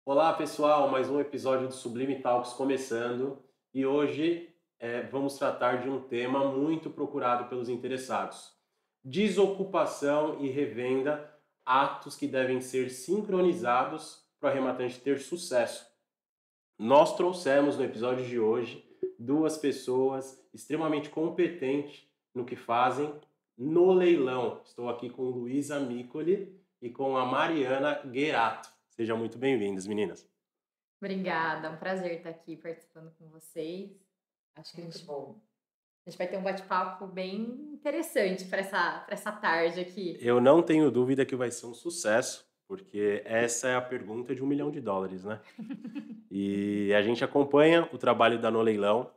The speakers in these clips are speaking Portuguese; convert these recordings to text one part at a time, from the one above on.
Olá, pessoal, mais um episódio do Sublime Talks começando e hoje vamos tratar de um tema muito procurado pelos interessados: desocupação e revenda, atos que devem ser sincronizados para o arrematante ter sucesso. Nós trouxemos no episódio de hoje duas pessoas extremamente competentes no que fazem no leilão. Estou aqui com Luísa Micoli e com a Mariana Guerato. Sejam muito bem-vindas, meninas. Obrigada, é um prazer estar aqui participando com vocês. Acho que a Muito gente, bom. a gente vai ter um bate-papo bem interessante para essa tarde aqui. Eu não tenho dúvida que vai ser um sucesso, porque essa é a pergunta de US$ 1 milhão, né? E a gente acompanha o trabalho da No Leilão.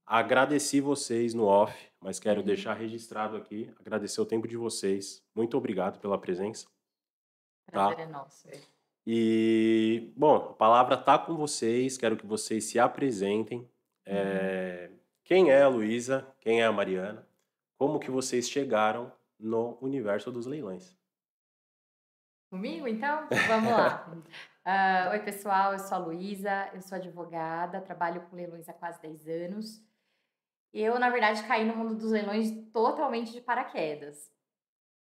Agradeci vocês no off, mas quero deixar Uhum. registrado aqui, agradecer o tempo de vocês. Muito obrigado pela presença, Prazer é tá? nosso. E, bom, a palavra tá com vocês, quero que vocês se apresentem. Uhum. Quem é a Luísa? Quem é a Mariana? Como que vocês chegaram no universo dos leilões? Comigo, então? Vamos lá. Oi, pessoal, eu sou a Luísa, eu sou advogada, trabalho com leilões há quase 10 anos. Eu, na verdade, caí no mundo dos leilões totalmente de paraquedas.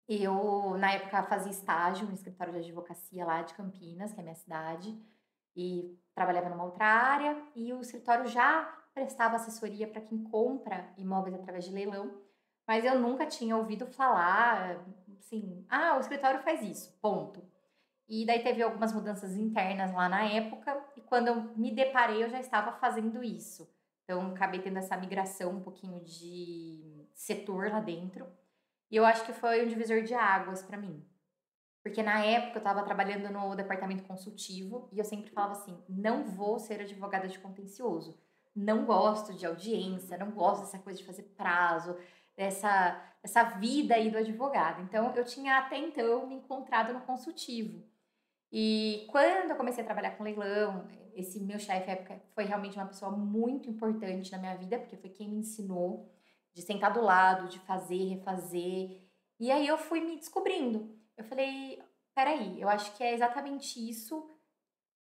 Eu, na época, fazia estágio no escritório de advocacia lá de Campinas, que é a minha cidade, e trabalhava numa outra área, e o escritório já prestava assessoria para quem compra imóveis através de leilão, mas eu nunca tinha ouvido falar, assim, o escritório faz isso, ponto. E daí teve algumas mudanças internas lá na época, e quando eu me deparei, eu já estava fazendo isso. Então, acabei tendo essa migração um pouquinho de setor lá dentro. E eu acho que foi um divisor de águas para mim. Porque na época eu estava trabalhando no departamento consultivo e eu sempre falava assim: não vou ser advogada de contencioso. Não gosto de audiência, não gosto dessa coisa de fazer prazo, dessa vida aí do advogado. Então eu tinha até então me encontrado no consultivo. E quando eu comecei a trabalhar com leilão, esse meu chefe à época foi realmente uma pessoa muito importante na minha vida, porque foi quem me ensinou de sentar do lado, de fazer, refazer. E aí eu fui me descobrindo. Eu falei, peraí, eu acho que é exatamente isso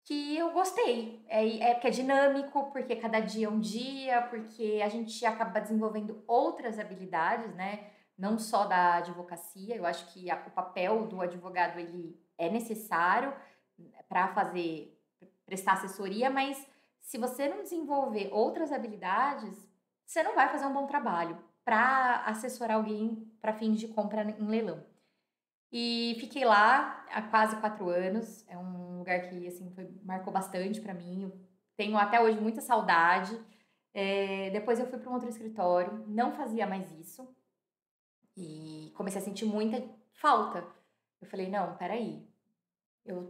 que eu gostei. É porque é dinâmico, porque cada dia é um dia, porque a gente acaba desenvolvendo outras habilidades, né? Não só da advocacia. Eu acho que o papel do advogado ele é necessário para fazer prestar assessoria, mas se você não desenvolver outras habilidades, você não vai fazer um bom trabalho para assessorar alguém para fins de compra em leilão. E fiquei lá há quase 4 anos, é um lugar que, assim, marcou bastante pra mim, eu tenho até hoje muita saudade. Depois eu fui para um outro escritório, não fazia mais isso, e comecei a sentir muita falta. Eu falei: "Não, espera aí, eu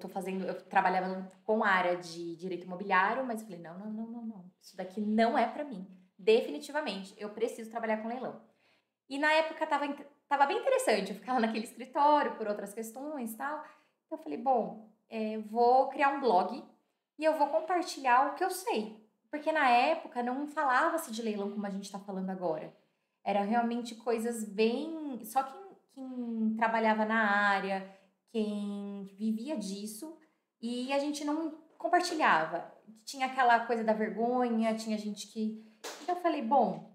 trabalhava com a área de direito imobiliário, mas eu falei: "Não, não, não, não, não, isso daqui não é pra mim, definitivamente, eu preciso trabalhar com leilão". E na época estava bem interessante, eu ficava naquele escritório por outras questões, e tal. Então eu falei: "Bom, vou criar um blog e eu vou compartilhar o que eu sei". Porque na época não falava-se de leilão como a gente está falando agora. Era realmente coisas bem só quem trabalhava na área, quem vivia disso, e a gente não compartilhava. Tinha aquela coisa da vergonha, tinha gente que então eu falei: "Bom,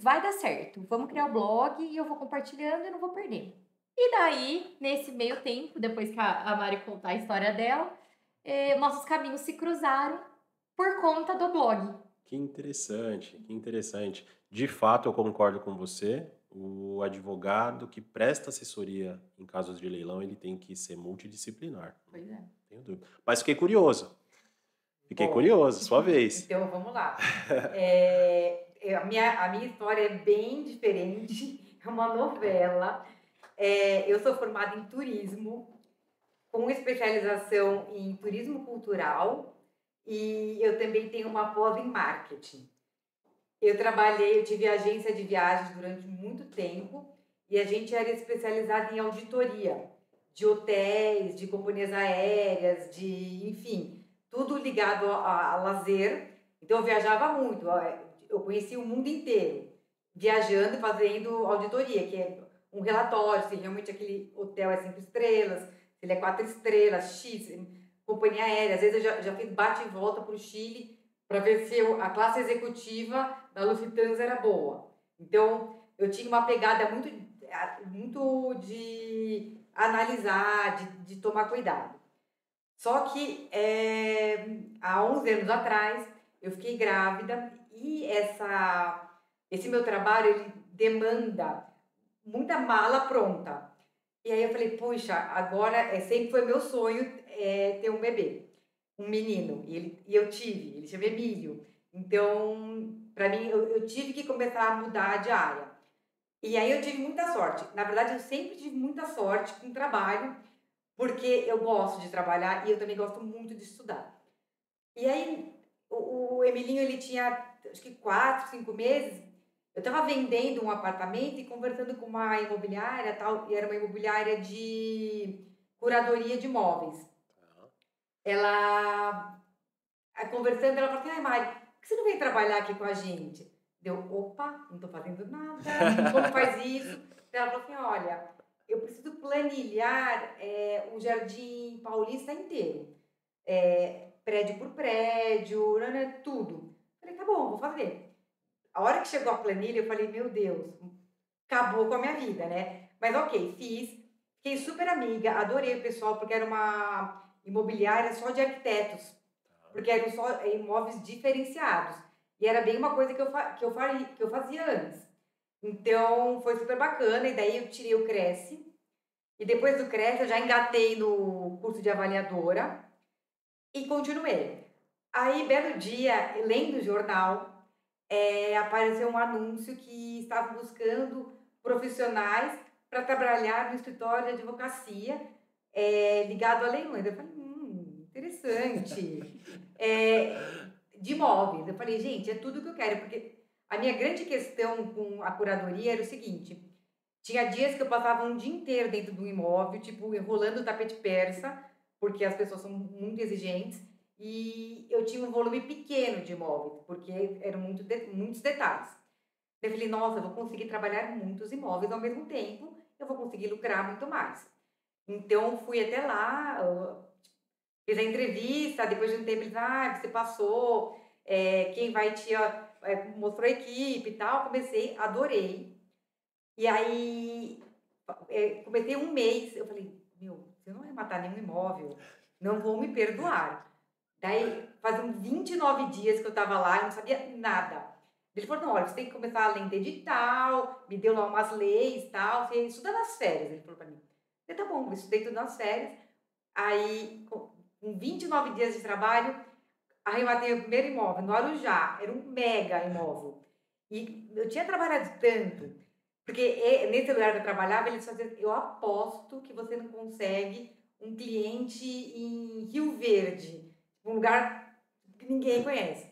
vai dar certo. Vamos criar o blog e eu vou compartilhando e não vou perder". E daí, nesse meio tempo, depois que a Mari contar a história dela, nossos caminhos se cruzaram por conta do blog. Que interessante, que interessante. De fato, eu concordo com você. O advogado que presta assessoria em casos de leilão, ele tem que ser multidisciplinar. Não Pois é. tenho dúvida. Mas fiquei curioso. Fiquei Bom, curioso, sua vez. então vamos lá. A minha história é bem diferente, é uma novela. Eu sou formada em turismo, com especialização em turismo cultural, e eu também tenho uma pós em marketing. Eu tive agência de viagens durante muito tempo e a gente era especializado em auditoria de hotéis, de companhias aéreas, enfim, tudo ligado a lazer. Então eu viajava muito, eu conhecia o mundo inteiro, viajando e fazendo auditoria, que é um relatório, se realmente aquele hotel é 5 estrelas, se ele é 4 estrelas, X, companhia aérea. Às vezes eu já fiz bate e volta para o Chile para ver se a classe executiva da Lufthansa era boa. Então, eu tinha uma pegada muito de analisar, de tomar cuidado. Só que há 11 anos atrás, eu fiquei grávida e esse meu trabalho ele demanda muita mala pronta. E aí eu falei, puxa, agora sempre foi meu sonho ter um bebê, um menino. E eu tive, ele chama Emílio. Então, para mim, eu tive que começar a mudar de área. E aí eu tive muita sorte. Na verdade, eu sempre tive muita sorte com o trabalho, porque eu gosto de trabalhar e eu também gosto muito de estudar. E aí, o Emilinho, ele tinha, acho que 4, 5 meses, eu estava vendendo um apartamento e conversando com uma imobiliária, tal, e era uma imobiliária de curadoria de imóveis. Ela, conversando, ela falou assim, ai Mari, por que você não vem trabalhar aqui com a gente? Deu, opa, não estou fazendo nada, como faz isso? Ela falou assim, olha, eu preciso planilhar o Jardim Paulista inteiro. Prédio por prédio, tudo. Falei, tá bom, vou fazer. A hora que chegou a planilha, eu falei, meu Deus, acabou com a minha vida, né? Mas ok, fiz. Fiquei super amiga, adorei o pessoal, porque era uma imobiliária só de arquitetos. Porque eram só imóveis diferenciados. E era bem uma coisa que eu fazia antes. Então, foi super bacana. E daí eu tirei o Cresce. E depois do Cresce, eu já engatei no curso de avaliadora. E continuei. Aí, belo dia, lendo o jornal, apareceu um anúncio que estava buscando profissionais para trabalhar no escritório de advocacia ligado a leilões. Eu falei, interessante. De imóveis. Eu falei, gente, é tudo que eu quero, porque a minha grande questão com a curadoria era o seguinte, tinha dias que eu passava um dia inteiro dentro de um imóvel, tipo, enrolando o tapete persa, porque as pessoas são muito exigentes, e eu tinha um volume pequeno de imóveis, porque eram muitos detalhes. Eu falei, nossa, eu vou conseguir trabalhar muitos imóveis ao mesmo tempo, eu vou conseguir lucrar muito mais. Então, fui até lá, fiz a entrevista, depois de um tempo eles, você passou, quem vai te... mostrou a equipe e tal, comecei, adorei. E aí, comecei um mês, eu falei, meu, se eu não arrematar nenhum imóvel, não vou me perdoar. Daí, faziam 29 dias que eu estava lá, eu não sabia nada. Ele falou, não, olha, você tem que começar a ler edital, me deu lá umas leis e tal, você estuda nas férias, ele falou para mim. Eu falei, tá bom, eu estudei tudo nas férias. Aí, com 29 dias de trabalho, arrematei o primeiro imóvel, no Arujá, era um mega imóvel. E eu tinha trabalhado tanto, porque nesse lugar que eu trabalhava, eles faziam, eu aposto que você não consegue um cliente em Rio Verde, um lugar que ninguém conhece.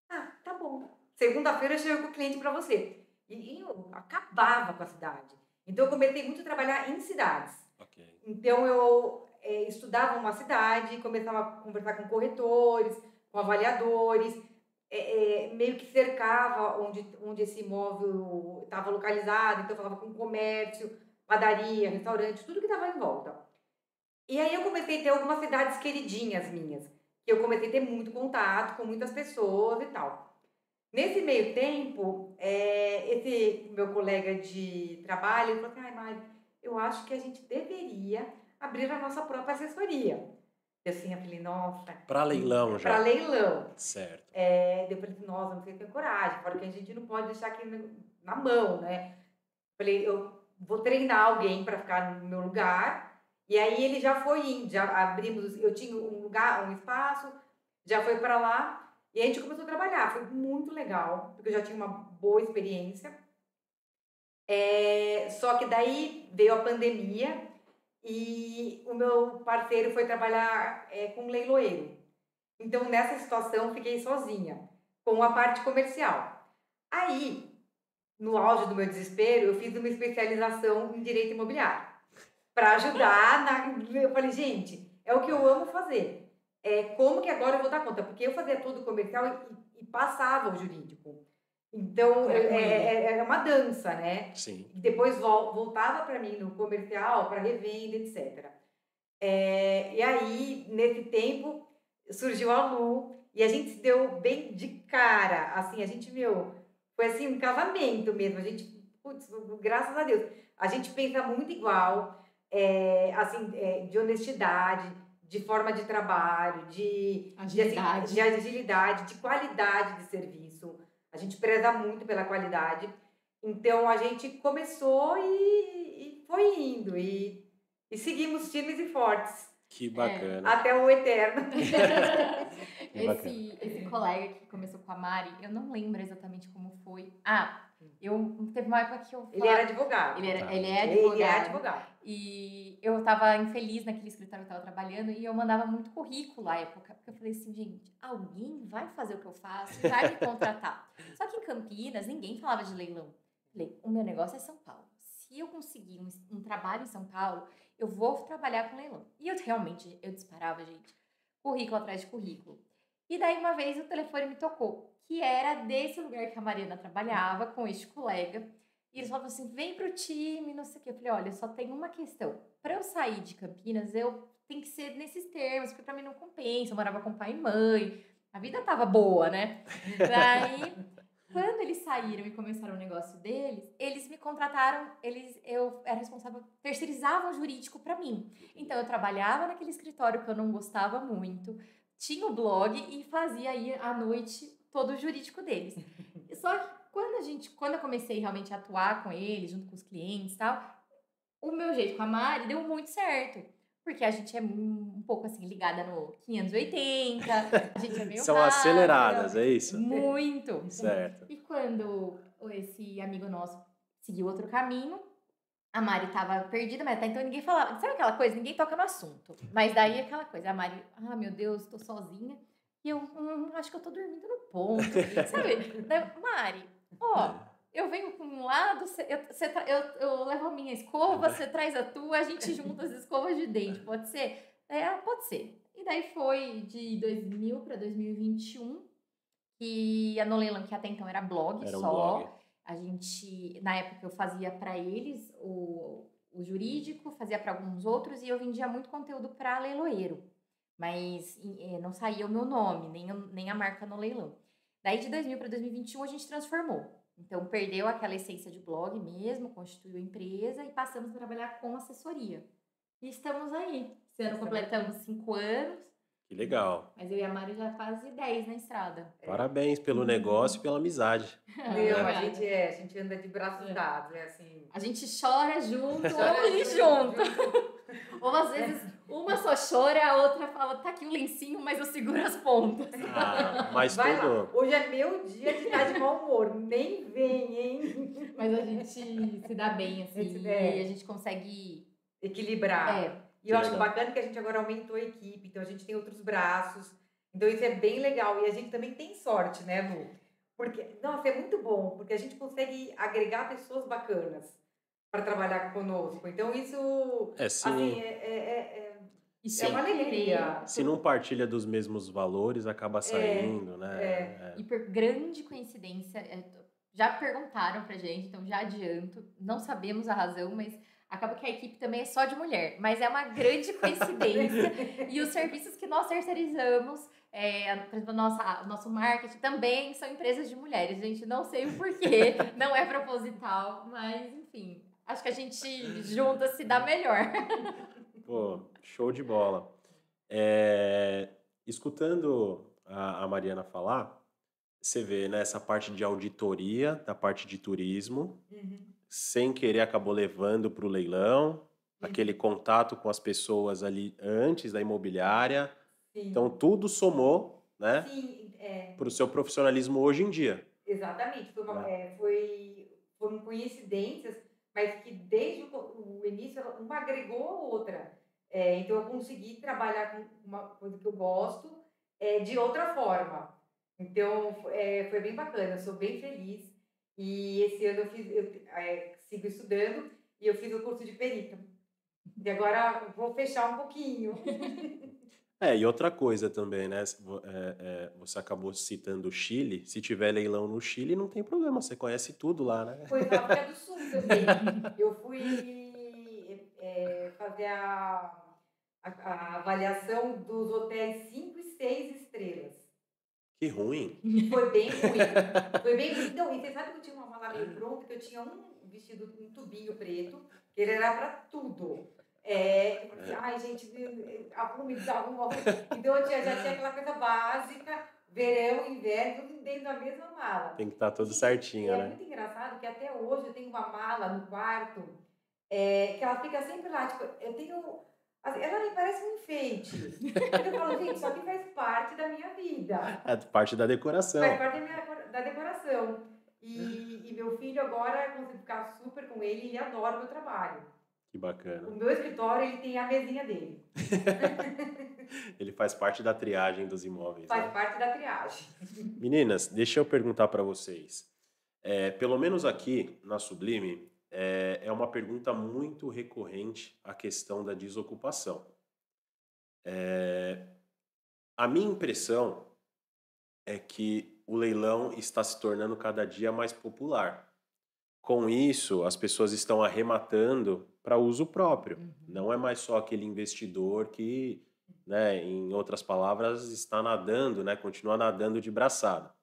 Ah, tá bom. Segunda-feira eu chego com o cliente para você. E eu acabava com a cidade. Então eu comecei muito a trabalhar em cidades. Okay. Então eu estudava uma cidade, começava a conversar com corretores, com avaliadores, meio que cercava onde esse imóvel estava localizado, então eu falava com comércio, padaria, restaurante, tudo que estava em volta. E aí eu comecei a ter algumas cidades queridinhas minhas, que eu comecei a ter muito contato com muitas pessoas e tal. Nesse meio tempo, esse meu colega de trabalho falou assim, ai Mari, eu acho que a gente deveria abrir a nossa própria assessoria. Eu assim, eu falei, nossa... Para leilão já? Para leilão. Certo. Eu falei, nossa, não sei se eu tenho coragem, porque a gente não pode deixar aqui na mão, né? Falei, eu vou treinar alguém para ficar no meu lugar. E aí ele já foi indo, já abrimos, eu tinha um lugar, um espaço, já foi para lá. E a gente começou a trabalhar, foi muito legal, porque eu já tinha uma boa experiência. Só que daí veio a pandemia e o meu parceiro foi trabalhar com leiloeiro. Então, nessa situação, fiquei sozinha, com a parte comercial. Aí, no auge do meu desespero, eu fiz uma especialização em direito imobiliário. Para ajudar, eu falei, gente, é o que eu amo fazer. Como que agora eu vou dar conta? Porque eu fazia tudo comercial e passava o jurídico. Então, é uma dança, né? Sim. E depois voltava para mim no comercial, para revenda, etc. E aí, nesse tempo, surgiu a Lu e a gente se deu bem de cara. Assim, a gente, foi assim um casamento mesmo. A gente, putz, graças a Deus, a gente pensa muito igual, assim, de honestidade, de forma de trabalho, Agilidade. de agilidade, de qualidade de serviço. A gente preza muito pela qualidade. Então a gente começou e foi indo. E seguimos firmes e fortes. Que bacana. Até o eterno. Que bacana. Esse colega que começou com a Mari, eu não lembro exatamente como foi. Teve uma época que eu Ele era advogado. Ele é Ele advogado. é advogado. E eu tava infeliz naquele escritório que eu tava trabalhando e eu mandava muito currículo à época, porque eu falei assim, gente, alguém vai fazer o que eu faço, vai me contratar. Só que em Campinas, ninguém falava de leilão. Falei, o meu negócio é São Paulo. Se eu conseguir um trabalho em São Paulo, eu vou trabalhar com leilão. E eu realmente, eu disparava, gente, currículo atrás de currículo. E daí uma vez o telefone me tocou, que era desse lugar que a Mariana trabalhava, com este colega. E eles falavam assim, vem pro time, não sei o quê. Eu falei, olha, só tem uma questão. Para eu sair de Campinas, eu tenho que ser nesses termos, porque para mim não compensa. Eu morava com pai e mãe. A vida tava boa, né? Daí, quando eles saíram e começaram o negócio deles, eles me contrataram, eu era responsável, terceirizavam o jurídico para mim. Então, eu trabalhava naquele escritório que eu não gostava muito, tinha o blog e fazia aí à noite todo o jurídico deles. Só que quando eu comecei realmente a atuar com eles, junto com os clientes e tal, o meu jeito com a Mari deu muito certo. Porque a gente é um pouco assim, ligada no 580, a gente é meio São rápida, aceleradas, é isso? Muito. Certo. E quando esse amigo nosso seguiu outro caminho, a Mari tava perdida, mas até então ninguém falava. Sabe aquela coisa? Ninguém toca no assunto. Mas daí aquela coisa, a Mari, meu Deus, tô sozinha. E eu, acho que eu tô dormindo no ponto. Sabe? Daí, Mari, eu venho com um lado, eu levo a minha escova, você traz a tua, a gente junta as escovas de dente, pode ser? Pode ser. E daí foi de 2000 para 2021, e a No Leilão, que até então era blog Era um só. blog. A gente, na época, eu fazia para eles o jurídico, fazia para alguns outros, e eu vendia muito conteúdo para leiloeiro. Mas não saía o meu nome, nem a marca No Leilão. Daí, de 2000 para 2021, a gente transformou. Então, perdeu aquela essência de blog mesmo, constituiu a empresa e passamos a trabalhar com assessoria. E estamos aí. Esse ano completamos 5 anos. Que legal. Mas eu e a Mari já quase 10 na estrada. Parabéns pelo negócio e pela amizade. A gente anda de braços dados, assim. A gente chora junto ou ri junto. Ou às vezes uma só chora, a outra fala, tá aqui o lencinho, mas eu seguro as pontas. Mas Vai tudo... lá. Hoje é meu dia de estar de mau humor. Nem vem, hein? Mas a gente se dá bem, assim, e a gente consegue equilibrar. E eu acho bacana que a gente agora aumentou a equipe, então a gente tem outros braços. Então isso é bem legal. E a gente também tem sorte, né, Lu? Porque, nossa, é muito bom, porque a gente consegue agregar pessoas bacanas para trabalhar conosco. Então isso, assim, é uma alegria. Se não partilha dos mesmos valores, acaba saindo, né? E por grande coincidência, já perguntaram pra gente, então já adianto, não sabemos a razão, mas acaba que a equipe também é só de mulher. Mas é uma grande coincidência. E os serviços que nós terceirizamos, por exemplo, o nosso marketing também são empresas de mulheres. Gente, não sei o porquê, não é proposital, mas enfim, acho que a gente junta se dá melhor. Pô, show de bola. Escutando a Mariana falar, você vê, né, essa parte de auditoria, da parte de turismo, sem querer acabou levando para o leilão, aquele contato com as pessoas ali antes da imobiliária. Sim. Então, tudo somou, né, para o seu profissionalismo hoje em dia. Exatamente. Foram coincidências, mas que desde o início uma agregou a outra. Então, eu consegui trabalhar com uma coisa que eu gosto de outra forma. Então, foi bem bacana. Eu sou bem feliz. E esse ano eu sigo estudando e eu fiz o curso de perita. E agora vou fechar um pouquinho. E outra coisa também, né? Você acabou citando o Chile. Se tiver leilão no Chile, não tem problema. Você conhece tudo lá, né? Foi na África do Sul também. Eu fui fazer a avaliação dos hotéis 5 e 6 estrelas. Que ruim. Foi bem ruim. Foi bem ruim. Então, e você sabe que eu tinha uma mala meio pronta, que eu tinha um vestido, um tubinho preto, que ele era para tudo. Eu falei assim, ai, gente, arrume, desarrume, arrume. Então, já tinha aquela coisa básica, verão, inverno, tudo dentro da mesma mala. Tem que estar tudo certinho, É né? muito engraçado que até hoje eu tenho uma mala no quarto, que ela fica sempre lá, tipo, eu tenho... Assim, ela me parece um enfeite. Eu falo, gente, isso aqui faz parte da minha vida. É parte da decoração. Faz parte da decoração. E meu filho agora, eu consigo ficar super com ele, ele adora o meu trabalho. Que bacana. O meu escritório, ele tem a mesinha dele. Ele faz parte da triagem dos imóveis. Faz né? parte da triagem. Meninas, deixa eu perguntar para vocês. Pelo menos aqui na Sublime, é uma pergunta muito recorrente a questão da desocupação. A minha impressão é que o leilão está se tornando cada dia mais popular. Com isso, as pessoas estão arrematando para uso próprio. Não é mais só aquele investidor que, né, em outras palavras, está nadando, né, continua nadando de braçada.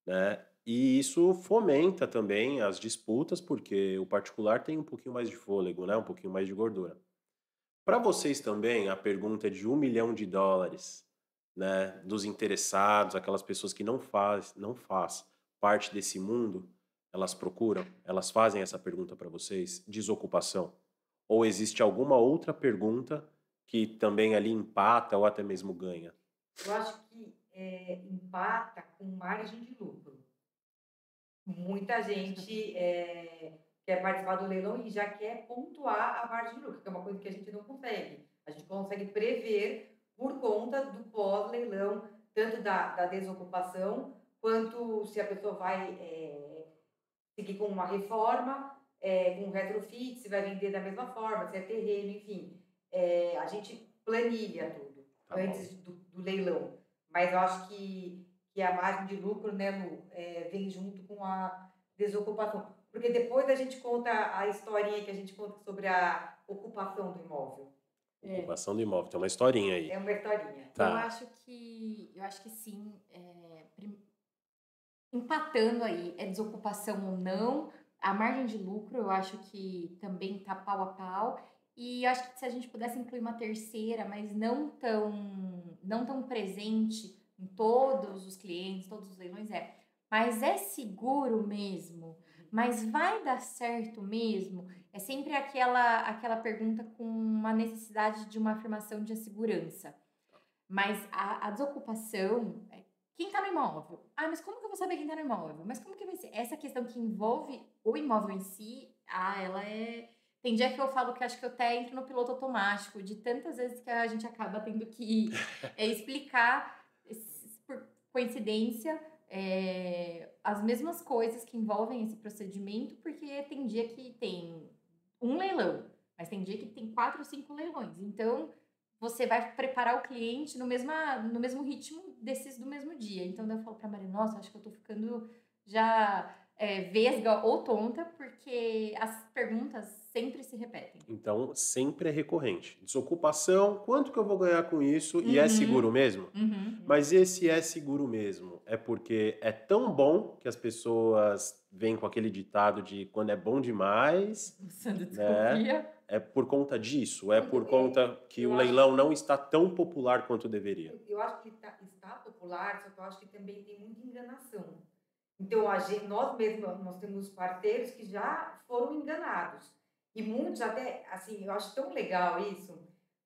Né? E isso fomenta também as disputas, porque o particular tem um pouquinho mais de fôlego, né, um pouquinho mais de gordura. Para vocês também, a pergunta de $1 milhão, né, dos interessados, aquelas pessoas que não faz parte desse mundo, elas procuram, elas fazem essa pergunta para vocês, desocupação? Ou existe alguma outra pergunta que também ali empata ou até mesmo ganha? Eu acho que empata com margem de lucro. Muita gente quer participar do leilão e já quer pontuar a margem de lucro, que é uma coisa que a gente não consegue. A gente consegue prever por conta do pós-leilão, tanto da desocupação, quanto se a pessoa vai seguir com uma reforma, com um retrofit, se vai vender da mesma forma, se é terreno, enfim. A gente planilha tudo antes do leilão. Mas eu acho que a margem de lucro, né, Lu, vem junto com a desocupação. Porque depois a gente conta a historinha que a gente conta sobre a ocupação do imóvel. Ocupação do imóvel, tem uma historinha aí. É uma historinha. Tá. Eu acho que sim. Empatando aí, é desocupação ou não, a margem de lucro eu acho que também tá pau a pau. E eu acho que se a gente pudesse incluir uma terceira, mas não tão presente em todos os clientes, todos os leilões, mas é seguro mesmo? Mas vai dar certo mesmo? É sempre aquela pergunta com uma necessidade de uma afirmação de segurança. Mas a desocupação, quem está no imóvel? Ah, mas como que eu vou saber quem está no imóvel? Mas como que vai ser? Essa questão que envolve o imóvel em si, ela é... Tem dia que eu falo que acho que eu até entro no piloto automático, de tantas vezes que a gente acaba tendo que explicar, por coincidência, as mesmas coisas que envolvem esse procedimento, porque tem dia que tem um leilão, mas tem dia que tem 4 ou 5 leilões. Então, você vai preparar o cliente no mesmo ritmo desses do mesmo dia. Então, eu falo pra Maria, nossa, acho que eu tô ficando já vesga ou tonta, porque as perguntas sempre se repetem. Então, sempre é recorrente. Desocupação, quanto que eu vou ganhar com isso? E é seguro mesmo? Mas esse é seguro mesmo é porque é tão bom que as pessoas vêm com aquele ditado de quando é bom demais, né? É por conta disso? É por conta que o leilão não está tão popular quanto deveria? Eu acho que está popular, só que eu acho que também tem muita enganação. Então, nós mesmos, nós temos parceiros que já foram enganados. E muitos até, assim, eu acho tão legal isso,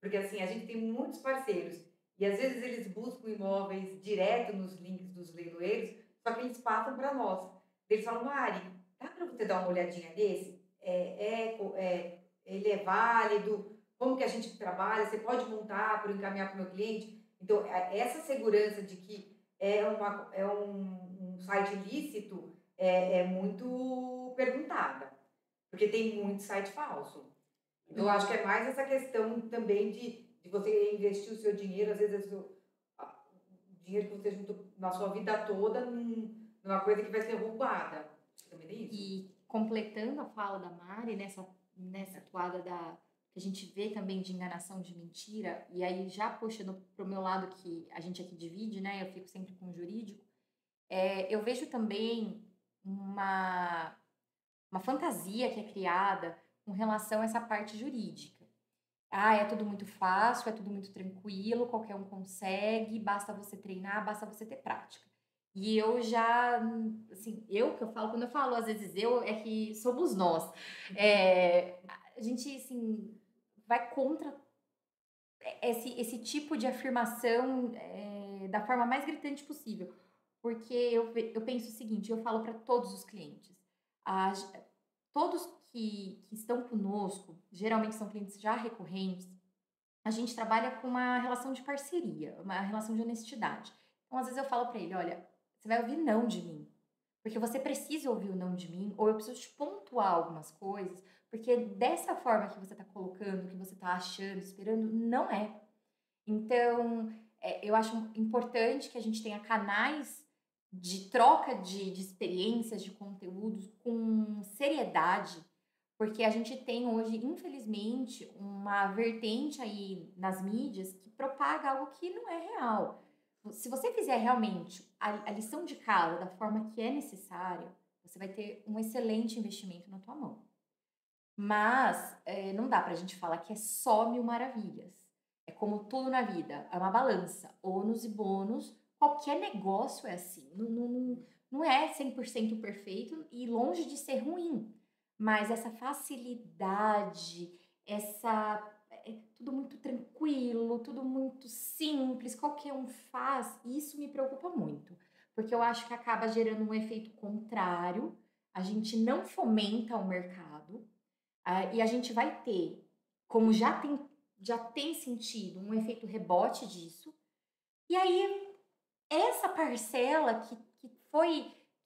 porque assim, a gente tem muitos parceiros e às vezes eles buscam imóveis direto nos links dos leiloeiros, só que eles passam para nós. Eles falam, Mari, dá para você dar uma olhadinha nesse? Ele é válido? Como que a gente trabalha? Você pode montar para encaminhar para o meu cliente? Então, essa segurança de que é um site ilícito é muito perguntada, porque tem muito site falso. Então, eu acho que é mais essa questão também de você investir o seu dinheiro, às vezes o dinheiro que você juntou na sua vida toda numa coisa que vai ser roubada. Também tem isso. E completando a fala da Mari, nessa toada que a gente vê também de enganação, de mentira, e aí já puxando para o meu lado que a gente aqui divide, né? Eu fico sempre com o jurídico. Eu vejo também uma, uma fantasia que é criada com relação a essa parte jurídica. Ah, é tudo muito fácil, é tudo muito tranquilo, qualquer um consegue, basta você treinar, basta você ter prática. E eu já, assim, eu que eu falo, quando eu falo, às vezes eu, é que somos nós. A gente, assim, vai contra esse tipo de afirmação da forma mais gritante possível. Porque eu penso o seguinte, eu falo para todos os clientes, a, todos que estão conosco, geralmente são clientes já recorrentes, a gente trabalha com uma relação de parceria, uma relação de honestidade. Então, às vezes eu falo para ele, olha, você vai ouvir não de mim, porque você precisa ouvir o não de mim, ou eu preciso te pontuar algumas coisas, porque dessa forma que você está colocando, que você está achando, esperando, não é. Então, eu acho importante que a gente tenha canais de troca de experiências, de conteúdos com seriedade, porque a gente tem hoje, infelizmente, uma vertente aí nas mídias que propaga algo que não é real. Se você fizer realmente a lição de casa da forma que é necessária, você vai ter um excelente investimento na tua mão. Mas não dá pra gente falar que é só mil maravilhas. É como tudo na vida, é uma balança, ônus e bônus. Qualquer negócio é assim. Não é 100% perfeito e longe de ser ruim. Mas essa facilidade, tudo muito tranquilo, tudo muito simples, qualquer um faz, isso me preocupa muito. Porque eu acho que acaba gerando um efeito contrário, a gente não fomenta o mercado, e a gente vai ter, como já tem sentido, um efeito rebote disso. E aí, essa parcela que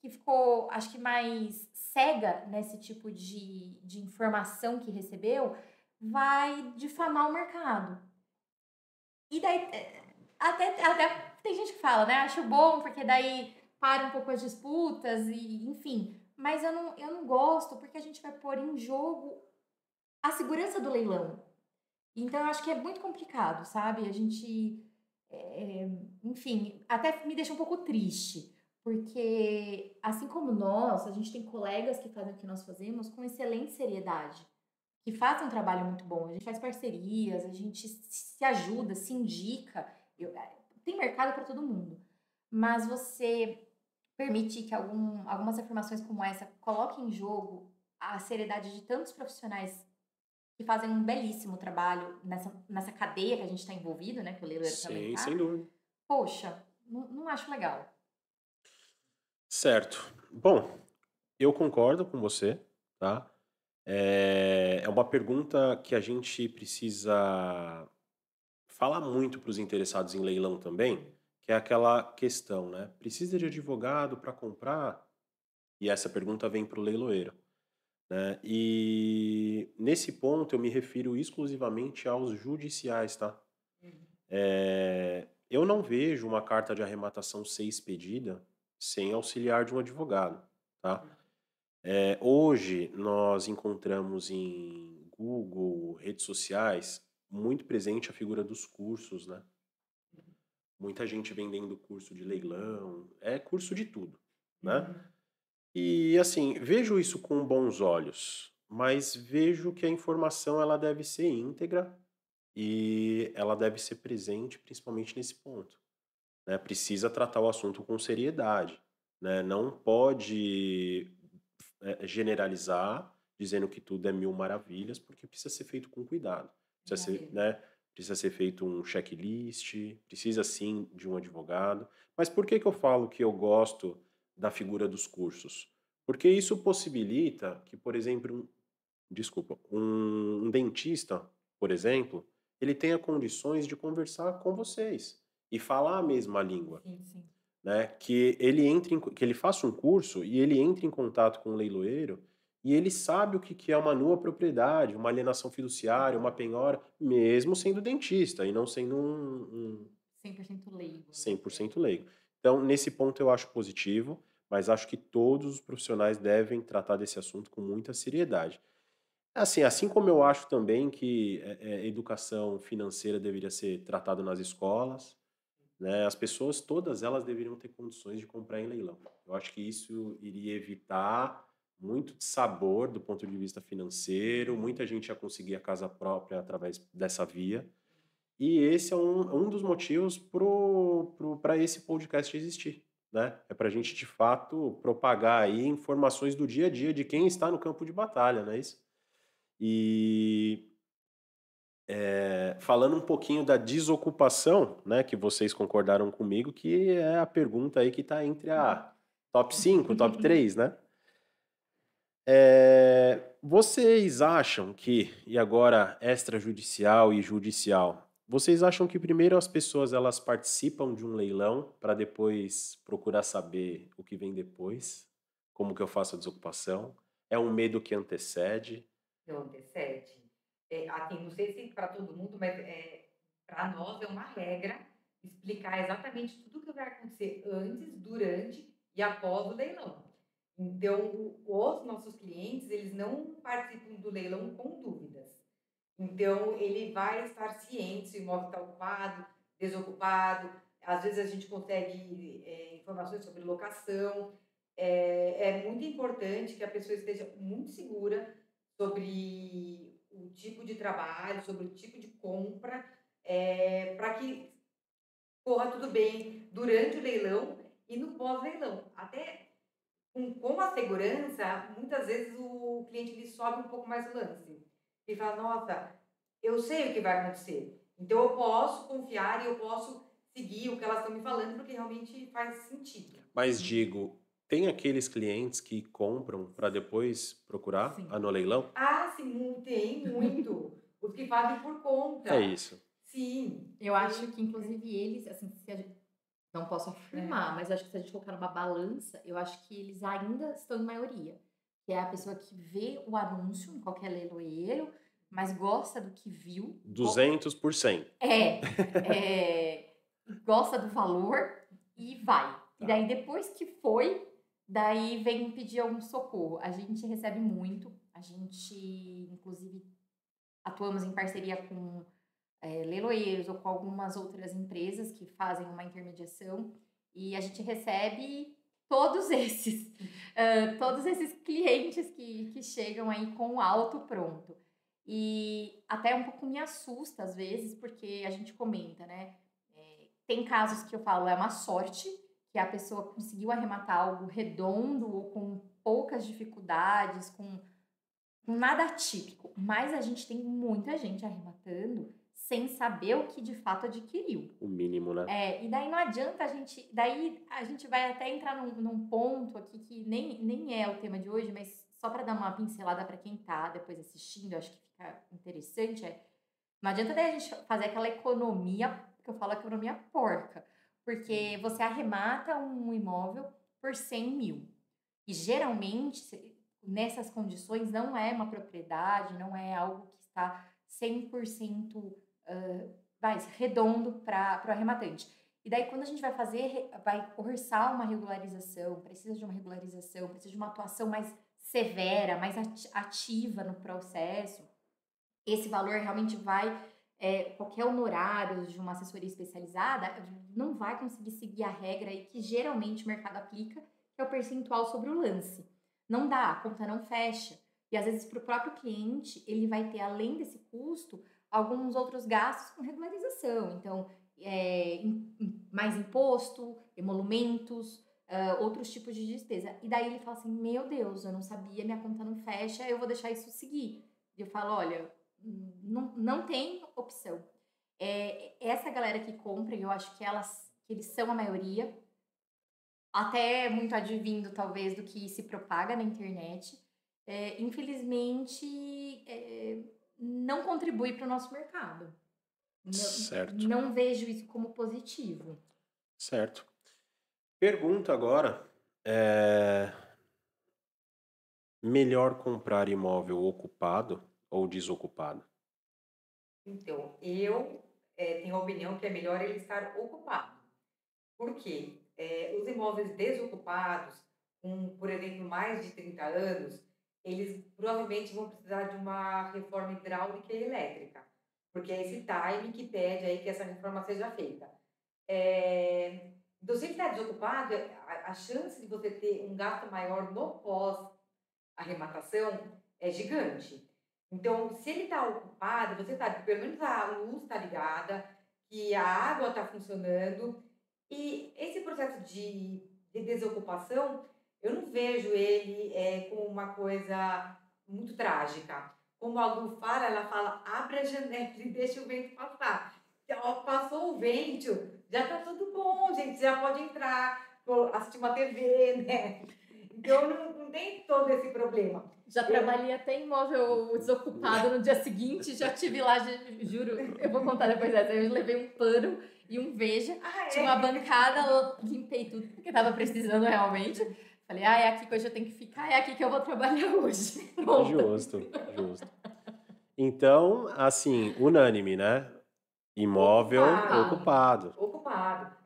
ficou, acho que mais cega nesse tipo de informação que recebeu, vai difamar o mercado. E daí, até tem gente que fala, né? Acho bom, porque daí para um pouco as disputas, e enfim. Mas eu não gosto, porque a gente vai pôr em jogo a segurança do leilão. Então, eu acho que é muito complicado, sabe? A gente, enfim, até me deixa um pouco triste, porque assim como nós, a gente tem colegas que fazem o que nós fazemos com excelente seriedade, que fazem um trabalho muito bom. A gente faz parcerias, a gente se ajuda, se indica. Tem mercado para todo mundo. Mas você permitir que algumas afirmações como essa coloquem em jogo a seriedade de tantos profissionais que fazem um belíssimo trabalho nessa cadeia que a gente está envolvido, né? Que o leiloeiro também Sim, sem tá. dúvida. Poxa, não acho legal. Certo. Bom, eu concordo com você, tá? É uma pergunta que a gente precisa falar muito para os interessados em leilão também, que é aquela questão, né? Precisa de advogado para comprar? E essa pergunta vem para o leiloeiro, né? E nesse ponto eu me refiro exclusivamente aos judiciais, tá? Eu não vejo uma carta de arrematação ser expedida sem auxiliar de um advogado, tá? Hoje nós encontramos em Google, redes sociais, muito presente a figura dos cursos, né? Muita gente vendendo curso de leilão, é curso de tudo, né? E assim, vejo isso com bons olhos, mas vejo que a informação ela deve ser íntegra e ela deve ser presente principalmente nesse ponto, né? Precisa tratar o assunto com seriedade, né? Não pode generalizar dizendo que tudo é mil maravilhas, porque precisa ser feito com cuidado. Precisa ser, né? Precisa ser feito um checklist, precisa sim de um advogado. Mas por que que eu falo que eu gosto da figura dos cursos? Porque isso possibilita que, por exemplo, um dentista, por exemplo, ele tenha condições de conversar com vocês e falar a mesma língua, Sim, sim. né? Que ele faça um curso e ele entre em contato com o leiloeiro e ele sabe o que que é uma nua propriedade, uma alienação fiduciária, uma penhora, mesmo sendo dentista e não sendo um 100% leigo, né? 100% leigo. Então, nesse ponto eu acho positivo, mas acho que todos os profissionais devem tratar desse assunto com muita seriedade. Assim como eu acho também que educação financeira deveria ser tratada nas escolas, né? As pessoas, todas elas deveriam ter condições de comprar em leilão. Eu acho que isso iria evitar muito sabor do ponto de vista financeiro, muita gente ia conseguir a casa própria através dessa via. E esse é um dos motivos para esse podcast existir, né? É para a gente, de fato, propagar aí informações do dia a dia de quem está no campo de batalha, não é isso? E falando um pouquinho da desocupação, né, que vocês concordaram comigo, que é a pergunta aí que está entre a top 5, top 3, né? Vocês acham que, e agora extrajudicial e judicial, vocês acham que primeiro as pessoas elas participam de um leilão para depois procurar saber o que vem depois? Como que eu faço a desocupação? É um medo que antecede? Não antecede. Assim, não sei se para todo mundo, mas para nós é uma regra explicar exatamente tudo o que vai acontecer antes, durante e após o leilão. Então, os nossos clientes, eles não participam do leilão com dúvidas. Então, ele vai estar ciente se o imóvel está ocupado, desocupado. Às vezes a gente consegue informações sobre locação. É muito importante que a pessoa esteja muito segura sobre o tipo de trabalho, sobre o tipo de compra, para que corra tudo bem durante o leilão e no pós-leilão. Até com a segurança, muitas vezes o cliente ele sobe um pouco mais o lance. Ele fala, nossa, eu sei o que vai acontecer. Então eu posso confiar e eu posso seguir o que elas estão me falando, porque realmente faz sentido. Mas digo, tem aqueles clientes que compram para depois procurar Sim. no leilão? Ah, sim, tem muito. Os que fazem por É conta. isso. Sim. Eu acho que, inclusive, eles, assim, se a gente, não posso afirmar, mas acho que se a gente colocar numa balança, eu acho que eles ainda estão em maioria. Que é a pessoa que vê o anúncio em qualquer leiloeiro, mas gosta do que viu. 200%. Gosta do valor e vai. E Tá. daí, depois que foi, daí vem pedir algum socorro. A gente recebe muito, a gente, inclusive, atuamos em parceria com leiloeiros ou com algumas outras empresas que fazem uma intermediação e a gente recebe todos esses, todos esses clientes que chegam aí com o auto pronto. E até um pouco me assusta às vezes, porque a gente comenta, né? Tem casos que eu falo, é uma sorte que a pessoa conseguiu arrematar algo redondo ou com poucas dificuldades, com nada atípico, mas a gente tem muita gente arrematando sem saber o que de fato adquiriu. O mínimo, né? E daí não adianta a gente. Daí a gente vai até entrar num ponto aqui que nem é o tema de hoje, mas só para dar uma pincelada para quem tá depois assistindo, eu acho que fica interessante. Não adianta daí a gente fazer aquela economia, que eu falo economia porca, porque você arremata um imóvel por 100 mil. E geralmente, nessas condições, não é uma propriedade, não é algo que está 100% redondo para o arrematante. E daí, quando a gente vai orçar uma regularização, precisa de uma regularização, precisa de uma atuação mais severa, mais ativa no processo, esse valor realmente qualquer honorário de uma assessoria especializada não vai conseguir seguir a regra aí que geralmente o mercado aplica, que é o percentual sobre o lance. Não dá, a conta não fecha. E às vezes para o próprio cliente, ele vai ter, além desse custo, alguns outros gastos com regularização. Então, mais imposto, emolumentos, outros tipos de despesa. E daí ele fala assim, meu Deus, eu não sabia, minha conta não fecha, eu vou deixar isso seguir. E eu falo, olha, não tem opção. Essa galera que compra, eu acho que eles são a maioria, até muito advindo, talvez, do que se propaga na internet. Infelizmente, não contribui para o nosso mercado. Certo. Não vejo isso como positivo. Certo. Pergunta agora, melhor comprar imóvel ocupado ou desocupado? Então, eu tenho a opinião que é melhor ele estar ocupado. Por quê? Os imóveis desocupados, com, por exemplo, mais de 30 anos, eles provavelmente vão precisar de uma reforma hidráulica e elétrica, porque é esse time que pede aí que essa reforma seja feita. Então, se ele está desocupado, a chance de você ter um gasto maior no pós-arrematação é gigante. Então, se ele está ocupado, você sabe que pelo menos a luz está ligada, que a água está funcionando, e esse processo de desocupação, eu não vejo ele como uma coisa muito trágica. Como a Lu fala, ela fala, abre a janela e deixa o vento passar. Ó, passou o vento, já tá tudo bom, gente, já pode entrar, assistir uma TV, né? Então não tem todo esse problema. Já trabalhei até em imóvel desocupado no dia seguinte, já tive lá, juro, eu vou contar depois dessa. Eu levei um pano e um Veja, tinha uma bancada, limpei tudo, porque tava precisando realmente. Falei, é aqui que hoje eu tenho que ficar, é aqui que eu vou trabalhar hoje. Pronto. Justo. Então, assim, unânime, né? Imóvel ocupado.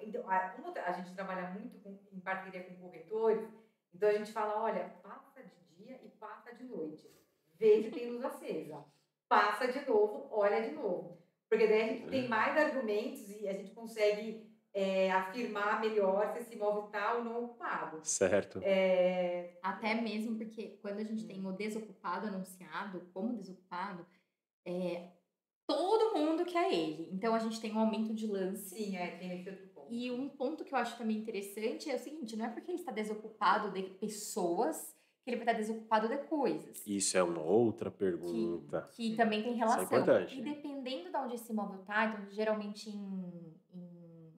Então, como a gente trabalha muito em parceria com corretores, então a gente fala, olha, passa de dia e passa de noite. Vê se tem luz acesa. Passa de novo, olha de novo. Porque daí a gente tem mais argumentos e a gente consegue afirmar melhor se esse imóvel está ou não ocupado. Certo. Até mesmo porque quando a gente tem o desocupado anunciado como desocupado, todo mundo quer ele. Então a gente tem um aumento de lance. Sim, tem esse outro ponto. E um ponto que eu acho também interessante é o seguinte, não é porque ele está desocupado de pessoas que ele vai estar desocupado de coisas. Isso é uma outra pergunta. Que também tem relação. Isso é importante. E dependendo de onde esse imóvel está, então geralmente em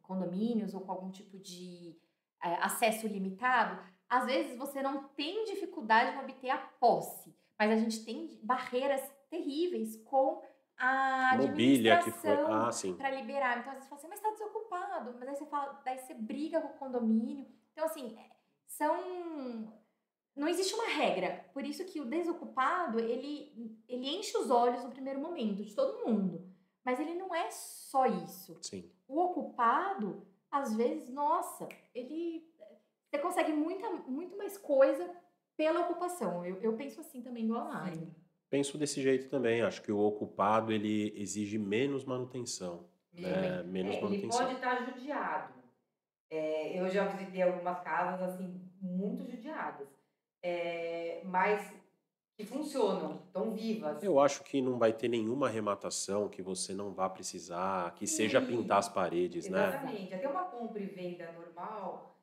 condomínios ou com algum tipo de acesso limitado, às vezes você não tem dificuldade em obter a posse, mas a gente tem barreiras terríveis com a Mobília que foi. administração para liberar. Então, às vezes você fala assim, mas está desocupado. Mas aí você fala, daí você briga com o condomínio. Então, assim, não existe uma regra. Por isso que o desocupado, ele enche os olhos no primeiro momento, de todo mundo. Mas ele não é só isso. Sim. O ocupado, às vezes, nossa, você consegue muito mais coisa pela ocupação. Eu penso assim também, igual a Mari. Penso desse jeito também. Acho que o ocupado, ele exige menos manutenção. Ele pode estar judiado. Eu já visitei algumas casas, assim, muito judiadas. Mas que funcionam, estão vivas. Eu acho que não vai ter nenhuma arrematação que você não vá precisar, que seja pintar as paredes, né? Exatamente. Até uma compra e venda normal,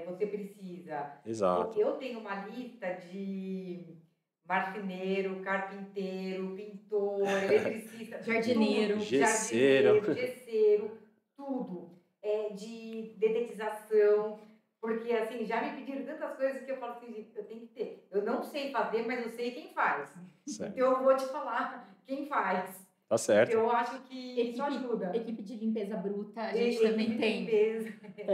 você precisa. Exato. Eu tenho uma lista de marceneiro, carpinteiro, pintor, eletricista, jardineiro, gesseiro, tudo. De dedetização. Porque, assim, já me pediram tantas coisas que eu falo assim, eu tenho que ter. Eu não sei fazer, mas eu sei quem faz. Certo. Então, eu vou te falar quem faz. Tá certo. Eu acho que isso ajuda. Equipe de limpeza bruta, a gente também tem.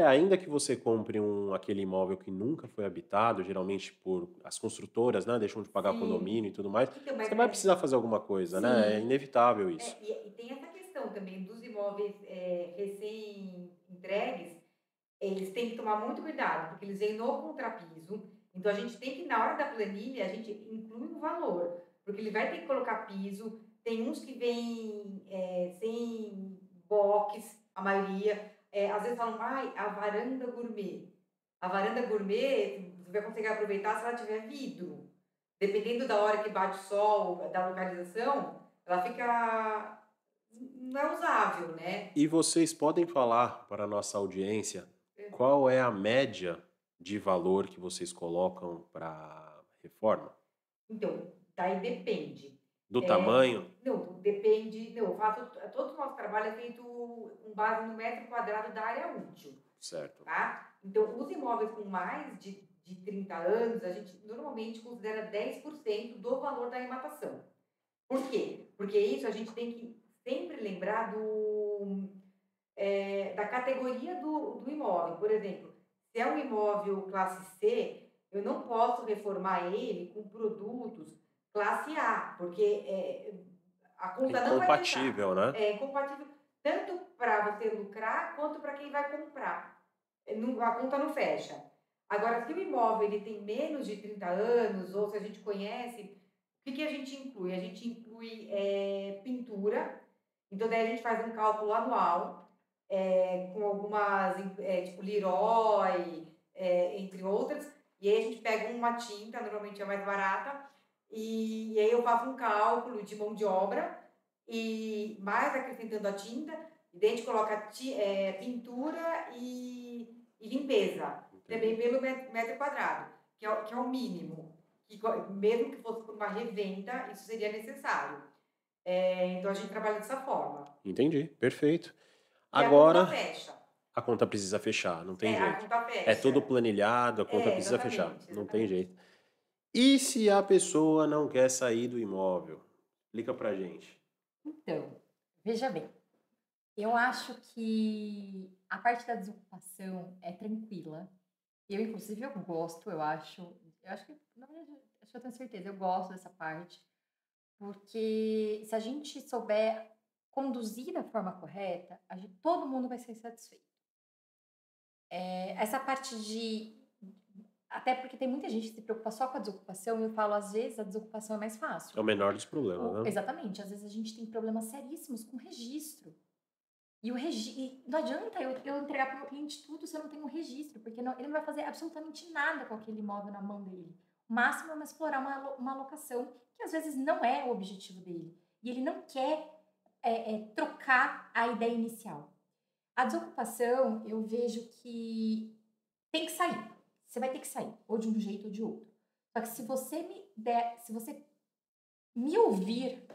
Ainda que você compre aquele imóvel que nunca foi habitado, geralmente por as construtoras, né, deixam de pagar condomínio e tudo mais, então, você vai precisar fazer alguma coisa, né? É inevitável isso. E tem essa questão também dos imóveis recém-entregues, eles têm que tomar muito cuidado, porque eles vêm no contrapiso. Então, a gente tem que, na hora da planilha, a gente inclui um valor, porque ele vai ter que colocar piso. Tem uns que vêm sem box, a maioria. Às vezes falam, a varanda gourmet. A varanda gourmet, você vai conseguir aproveitar se ela tiver vidro. Dependendo da hora que bate o sol, da localização, ela fica... não é usável, né? E vocês podem falar para a nossa audiência qual é a média de valor que vocês colocam para reforma? Então, daí depende. Do tamanho? Não, depende. Não, eu faço. Todo o nosso trabalho é feito com base no metro quadrado da área útil. Certo. Tá? Então, os imóveis com mais de 30 anos, a gente normalmente considera 10% do valor da arrematação. Por quê? Porque isso a gente tem que sempre lembrar da categoria do imóvel. Por exemplo, se é um imóvel classe C, eu não posso reformar ele com produtos classe A, porque a conta não vai incompatível, né? É incompatível tanto para você lucrar quanto para quem vai comprar. A conta não fecha. Agora, se o imóvel ele tem menos de 30 anos, ou se a gente conhece, o que a gente inclui? A gente inclui pintura, então daí a gente faz um cálculo anual, com algumas, tipo Leroy, entre outras, e aí a gente pega uma tinta, normalmente é mais barata, e aí eu faço um cálculo de mão de obra, e mais acrescentando a tinta, e daí a gente coloca pintura e limpeza, também pelo metro quadrado, que é o mínimo. Mesmo que fosse por uma revenda, isso seria necessário. Então a gente trabalha dessa forma. Entendi, perfeito. E a conta Agora, fecha. a conta precisa fechar, não tem A jeito. conta É tudo fecha. planilhado, a conta precisa fechar, Exatamente, não tem exatamente. jeito. E se a pessoa não quer sair do imóvel? Explica pra gente. Então, veja bem, eu acho que a parte da desocupação é tranquila. Inclusive, eu gosto, eu acho que, na verdade, acho que eu tenho certeza, eu gosto dessa parte, porque se a gente souber conduzir da forma correta, todo mundo vai ser satisfeito. Essa parte de. Até porque tem muita gente que se preocupa só com a desocupação, e eu falo, às vezes, a desocupação é mais fácil. É o menor dos problemas, né? Exatamente, às vezes a gente tem problemas seríssimos com registro. E não adianta eu entregar para o meu cliente tudo se eu não tenho um registro, porque ele não vai fazer absolutamente nada com aquele imóvel na mão dele. O máximo é explorar uma locação, que às vezes não é o objetivo dele. E ele não quer trocar a ideia inicial. A desocupação, eu vejo que tem que sair. Você vai ter que sair, ou de um jeito ou de outro. Só que se você me ouvir,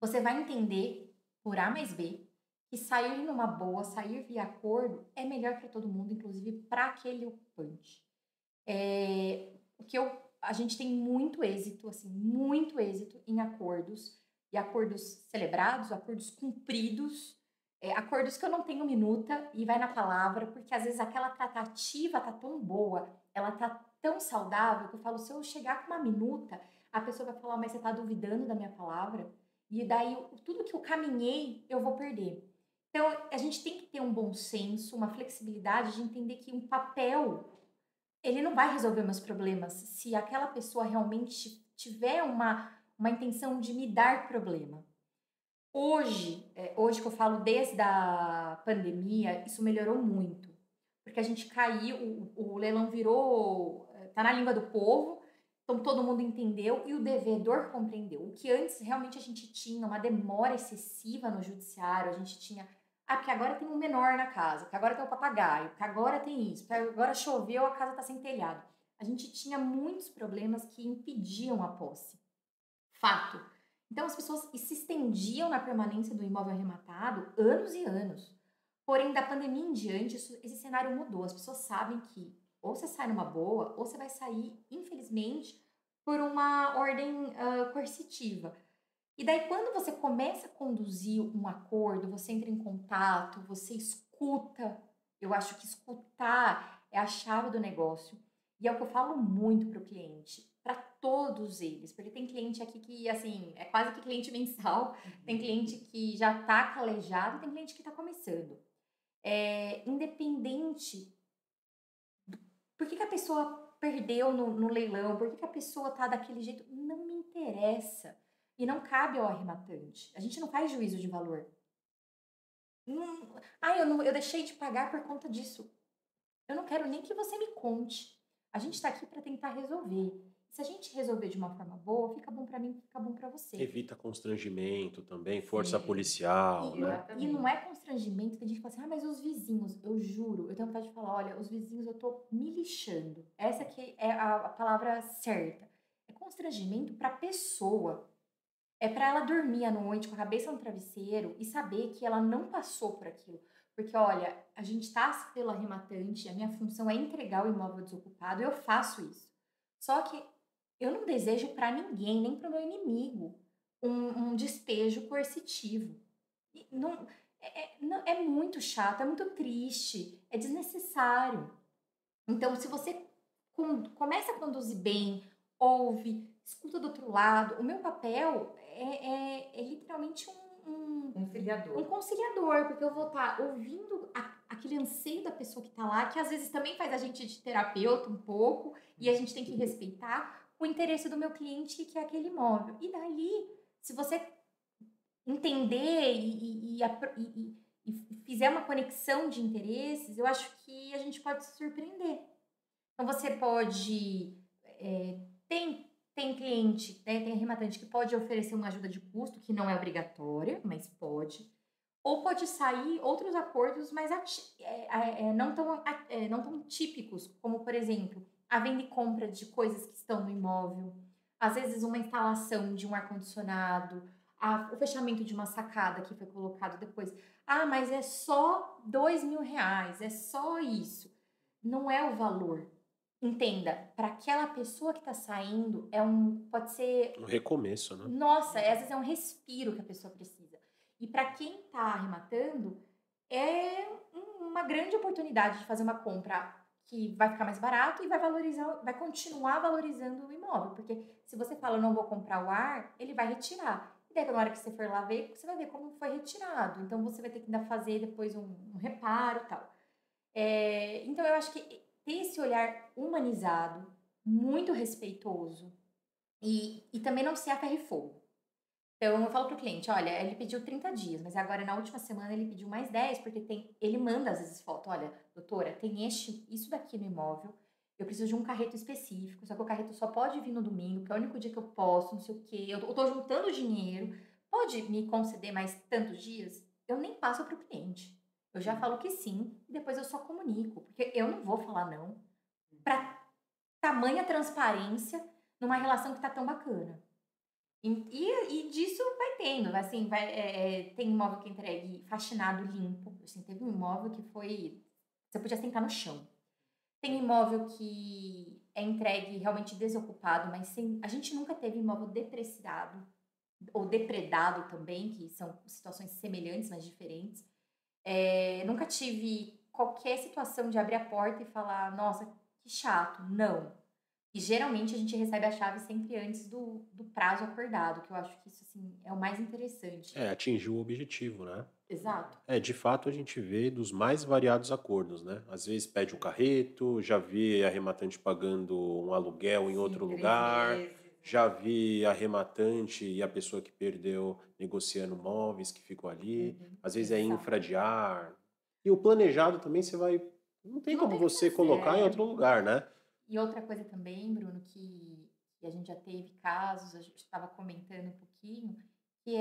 você vai entender, por A mais B, que sair numa boa, sair via acordo, é melhor para todo mundo, inclusive para aquele ocupante. A gente tem muito êxito, assim, muito êxito em acordos, e acordos celebrados, acordos cumpridos, acordos que eu não tenho minuta e vai na palavra, porque às vezes aquela tratativa tá tão boa, ela tá tão saudável, que eu falo, se eu chegar com uma minuta, a pessoa vai falar, mas você tá duvidando da minha palavra? E daí, tudo que eu caminhei, eu vou perder. Então, a gente tem que ter um bom senso, uma flexibilidade de entender que um papel, ele não vai resolver meus problemas se aquela pessoa realmente tiver uma intenção de me dar problema. Hoje que eu falo desde a pandemia, isso melhorou muito. Porque a gente caiu, o leilão virou, tá na língua do povo, então todo mundo entendeu e o devedor compreendeu. O que antes realmente a gente tinha uma demora excessiva no judiciário, a gente tinha, porque agora tem um menor na casa, porque agora tem o papagaio, porque agora tem isso, porque agora choveu, a casa tá sem telhado. A gente tinha muitos problemas que impediam a posse. Fato. Então as pessoas se estendiam na permanência do imóvel arrematado anos e anos. Porém, da pandemia em diante, esse cenário mudou. As pessoas sabem que ou você sai numa boa, ou você vai sair, infelizmente, por uma ordem coercitiva. E daí, quando você começa a conduzir um acordo, você entra em contato, você escuta. Eu acho que escutar é a chave do negócio. E é o que eu falo muito para o cliente, para todos eles, porque tem cliente aqui que, assim, é quase que cliente mensal, tem cliente que já está calejado, tem cliente que está começando. Independente, por que a pessoa perdeu no leilão, por que a pessoa está daquele jeito, não me interessa. E não cabe ao arrematante. A gente não faz juízo de valor. Eu deixei de pagar por conta disso. Eu não quero nem que você me conte. A gente está aqui para tentar resolver. Se a gente resolver de uma forma boa, fica bom para mim, fica bom para você. Evita constrangimento também, força policial, né? E não é constrangimento, tem gente que fala assim, mas os vizinhos, eu juro, eu tenho vontade de falar, olha, os vizinhos eu tô me lixando. Essa aqui é a palavra certa. É constrangimento para pessoa. É para ela dormir à noite com a cabeça no travesseiro e saber que ela não passou por aquilo. Porque, olha, a gente tá pelo arrematante, a minha função é entregar o imóvel desocupado, eu faço isso. Só que eu não desejo para ninguém, nem para o meu inimigo, um despejo coercitivo. É muito chato, é muito triste, é desnecessário. Então, se você começa a conduzir bem, ouve, escuta do outro lado, o meu papel é literalmente um Conciliador. conciliador, porque eu vou estar ouvindo aquele anseio da pessoa que está lá, que às vezes também faz a gente de terapeuta um pouco, e a gente tem que respeitar o interesse do meu cliente, que é aquele imóvel. E daí, se você entender e fizer uma conexão de interesses, eu acho que a gente pode se surpreender. Então, você pode. Tem cliente, né, tem arrematante que pode oferecer uma ajuda de custo, que não é obrigatória, mas pode. Ou pode sair outros acordos mais não tão típicos, como, por exemplo, a venda e compra de coisas que estão no imóvel, às vezes uma instalação de um ar-condicionado, o fechamento de uma sacada que foi colocado depois. Ah, mas é só R$ 2.000, é só isso. Não é o valor. Entenda, para aquela pessoa que está saindo, pode ser, Um recomeço, né? nossa, às vezes é um respiro que a pessoa precisa. E para quem está arrematando, é uma grande oportunidade de fazer uma compra que vai ficar mais barato e vai valorizar, vai continuar valorizando o imóvel. Porque se você fala, não vou comprar o ar, ele vai retirar. E daí, na hora que você for lá ver, você vai ver como foi retirado. Então, você vai ter que ainda fazer depois um reparo e tal. Então, eu acho que ter esse olhar humanizado, muito respeitoso, e também não ser a ferro e fogo. Então, eu falo pro cliente, olha, ele pediu 30 dias, mas agora na última semana ele pediu mais 10, porque ele manda às vezes foto, olha, doutora, tem isso daqui no imóvel, eu preciso de um carreto específico, só que o carreto só pode vir no domingo, que é o único dia que eu posso, não sei o quê, eu tô juntando dinheiro, pode me conceder mais tantos dias? Eu nem passo pro cliente. Eu já falo que sim, e depois eu só comunico, porque eu não vou falar não para tamanha transparência numa relação que tá tão bacana. E disso vai tendo, assim, tem imóvel que é entregue faxinado, limpo. Assim, teve um imóvel que foi. Você podia sentar no chão. Tem imóvel que é entregue realmente desocupado, mas a gente nunca teve imóvel depreciado ou depredado também, que são situações semelhantes, mas diferentes. Nunca tive qualquer situação de abrir a porta e falar, nossa, que chato. Não. E geralmente a gente recebe a chave sempre antes do prazo acordado, que eu acho que isso assim, é o mais interessante. Atingir o objetivo, né? Exato. De fato a gente vê dos mais variados acordos, né? Às vezes pede o carreto, já vi arrematante pagando um aluguel em outro Sim, 3 lugar, meses, já né. vi arrematante e a pessoa que perdeu negociando móveis que ficou ali, Uhum. às vezes é Exato. infra de ar. E o planejado também você vai. Não tem Não como tem o que você colocar em fazer. outro lugar, né? E outra coisa também, Bruno, que a gente já teve casos, a gente estava comentando um pouquinho, que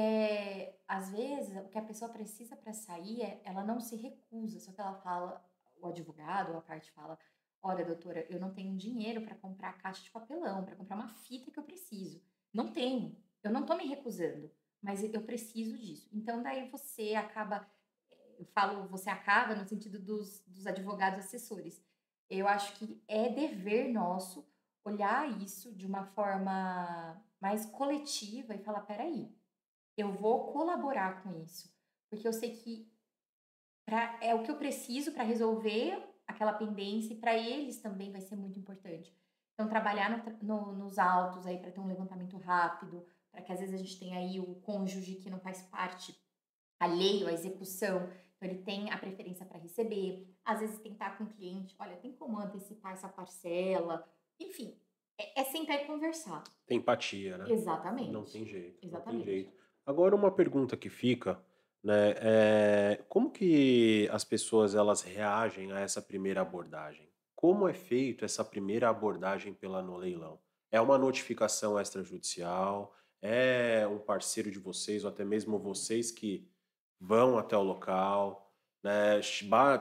às vezes, o que a pessoa precisa para sair, ela não se recusa, só que ela fala, o advogado ou a parte fala, olha, doutora, eu não tenho dinheiro para comprar caixa de papelão, para comprar uma fita que eu preciso. Não tenho, eu não estou me recusando, mas eu preciso disso. Então, daí você acaba, eu falo, você acaba no sentido dos advogados assessores. Eu acho que é dever nosso olhar isso de uma forma mais coletiva e falar: "Espera aí, eu vou colaborar com isso, porque eu sei que é o que eu preciso para resolver aquela pendência e para eles também vai ser muito importante". Então trabalhar nos autos aí para ter um levantamento rápido, para que às vezes a gente tenha aí o cônjuge que não faz parte alheio à execução, então ele tem a preferência para receber, às vezes tentar com o cliente, olha, tem como antecipar essa parcela, enfim, é sentar e conversar. Tem empatia, né? Não Exatamente, tem jeito, não tem exatamente. jeito. Agora uma pergunta que fica, né, como que as pessoas elas reagem a essa primeira abordagem? Como é feito essa primeira abordagem pela no leilão? É uma notificação extrajudicial? É um parceiro de vocês ou até mesmo vocês que vão até o local, né,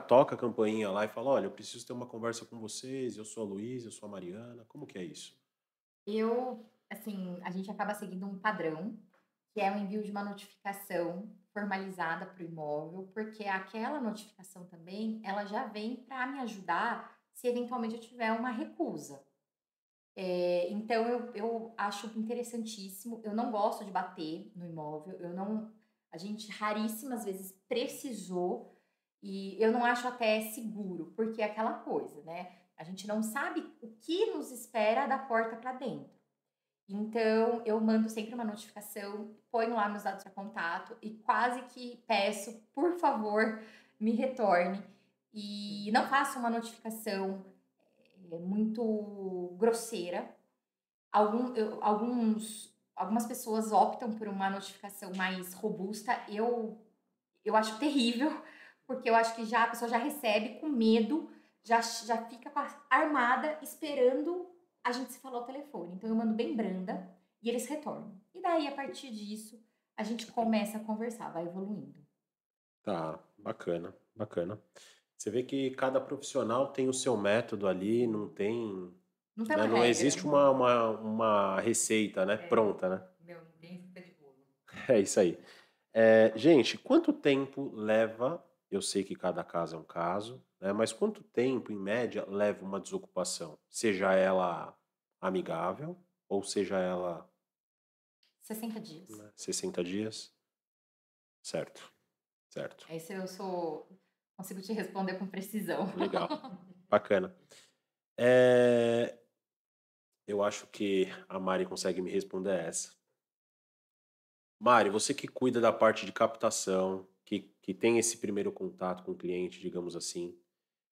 toca a campainha lá e fala, olha, eu preciso ter uma conversa com vocês, eu sou a Luísa, eu sou a Mariana, como que é isso? Assim, a gente acaba seguindo um padrão, que é o envio de uma notificação formalizada para o imóvel, porque aquela notificação também, ela já vem para me ajudar se eventualmente eu tiver uma recusa. Então eu acho interessantíssimo. Eu não gosto de bater no imóvel. Eu não, a gente raríssimas vezes precisou e eu não acho até seguro, porque é aquela coisa, né? A gente não sabe o que nos espera da porta para dentro. Então eu mando sempre uma notificação, ponho lá meus dados para contato e quase que peço, por favor, me retorne, e não faço uma notificação muito grosseira. Algumas pessoas optam por uma notificação mais robusta. Eu acho terrível, porque eu acho que a pessoa já recebe com medo, já fica armada esperando a gente se falar ao telefone. Então eu mando bem branda e eles retornam. E daí, a partir disso, a gente começa a conversar, vai evoluindo. Tá, bacana, bacana. Você vê que cada profissional tem o seu método ali, não tem, Não tem né, uma não regra. existe uma receita, né, pronta, né? Meu, não tem receita de bolo. É isso aí. Gente, quanto tempo leva? Eu sei que cada caso é um caso, né? Mas quanto tempo, em média, leva uma desocupação? Seja ela amigável ou seja ela, 60 dias. né, 60 dias? Certo, certo. Esse consigo te responder com precisão. Legal. Bacana. É, eu acho que a Mari consegue me responder essa. Mari, você que cuida da parte de captação, que tem esse primeiro contato com o cliente, digamos assim,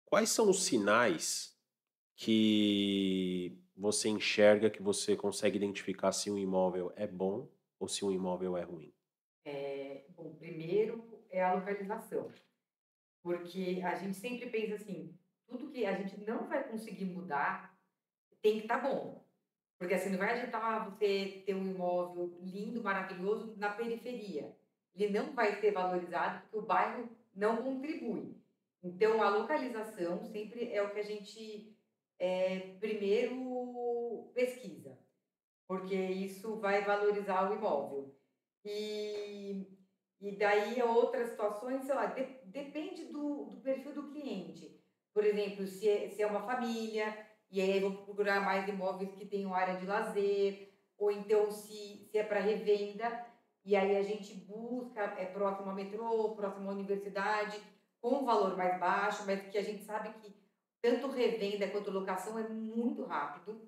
quais são os sinais que você enxerga, que você consegue identificar se um imóvel é bom ou se um imóvel é ruim? Bom, primeiro é a localização, porque a gente sempre pensa assim, tudo que a gente não vai conseguir mudar tem que estar bom. Porque assim, não vai adiantar você ter um imóvel lindo, maravilhoso na periferia. Ele não vai ser valorizado porque o bairro não contribui. Então, a localização sempre é o que a gente primeiro pesquisa, porque isso vai valorizar o imóvel. E, e daí outras situações, sei lá, depende do perfil do cliente. Por exemplo, se é uma família, e aí eu vou procurar mais imóveis que tenham área de lazer, ou então se é para revenda, e aí a gente busca, próximo ao metrô, próximo à universidade, com um valor mais baixo, mas que a gente sabe que tanto revenda quanto locação é muito rápido.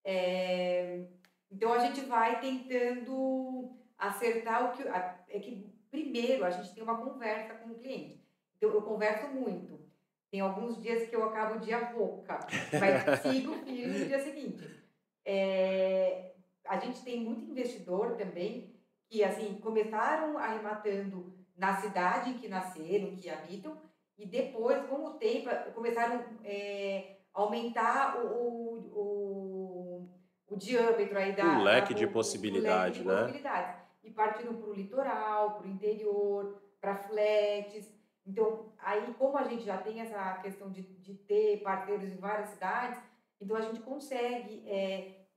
É, então a gente vai tentando acertar o que. É que primeiro a gente tem uma conversa com o cliente. Então eu converso muito. Tem alguns dias que eu acabo o dia rouca, mas sigo firme no dia seguinte. A gente tem muito investidor também que assim começaram arrematando na cidade em que nasceram, que habitam, e depois, com o tempo, começaram a aumentar o diâmetro aí O leque de o leque de possibilidade, né? possibilidades. E partindo para o litoral, para o interior, para flats. Então, aí, como a gente já tem essa questão de ter parceiros em várias cidades, então a gente consegue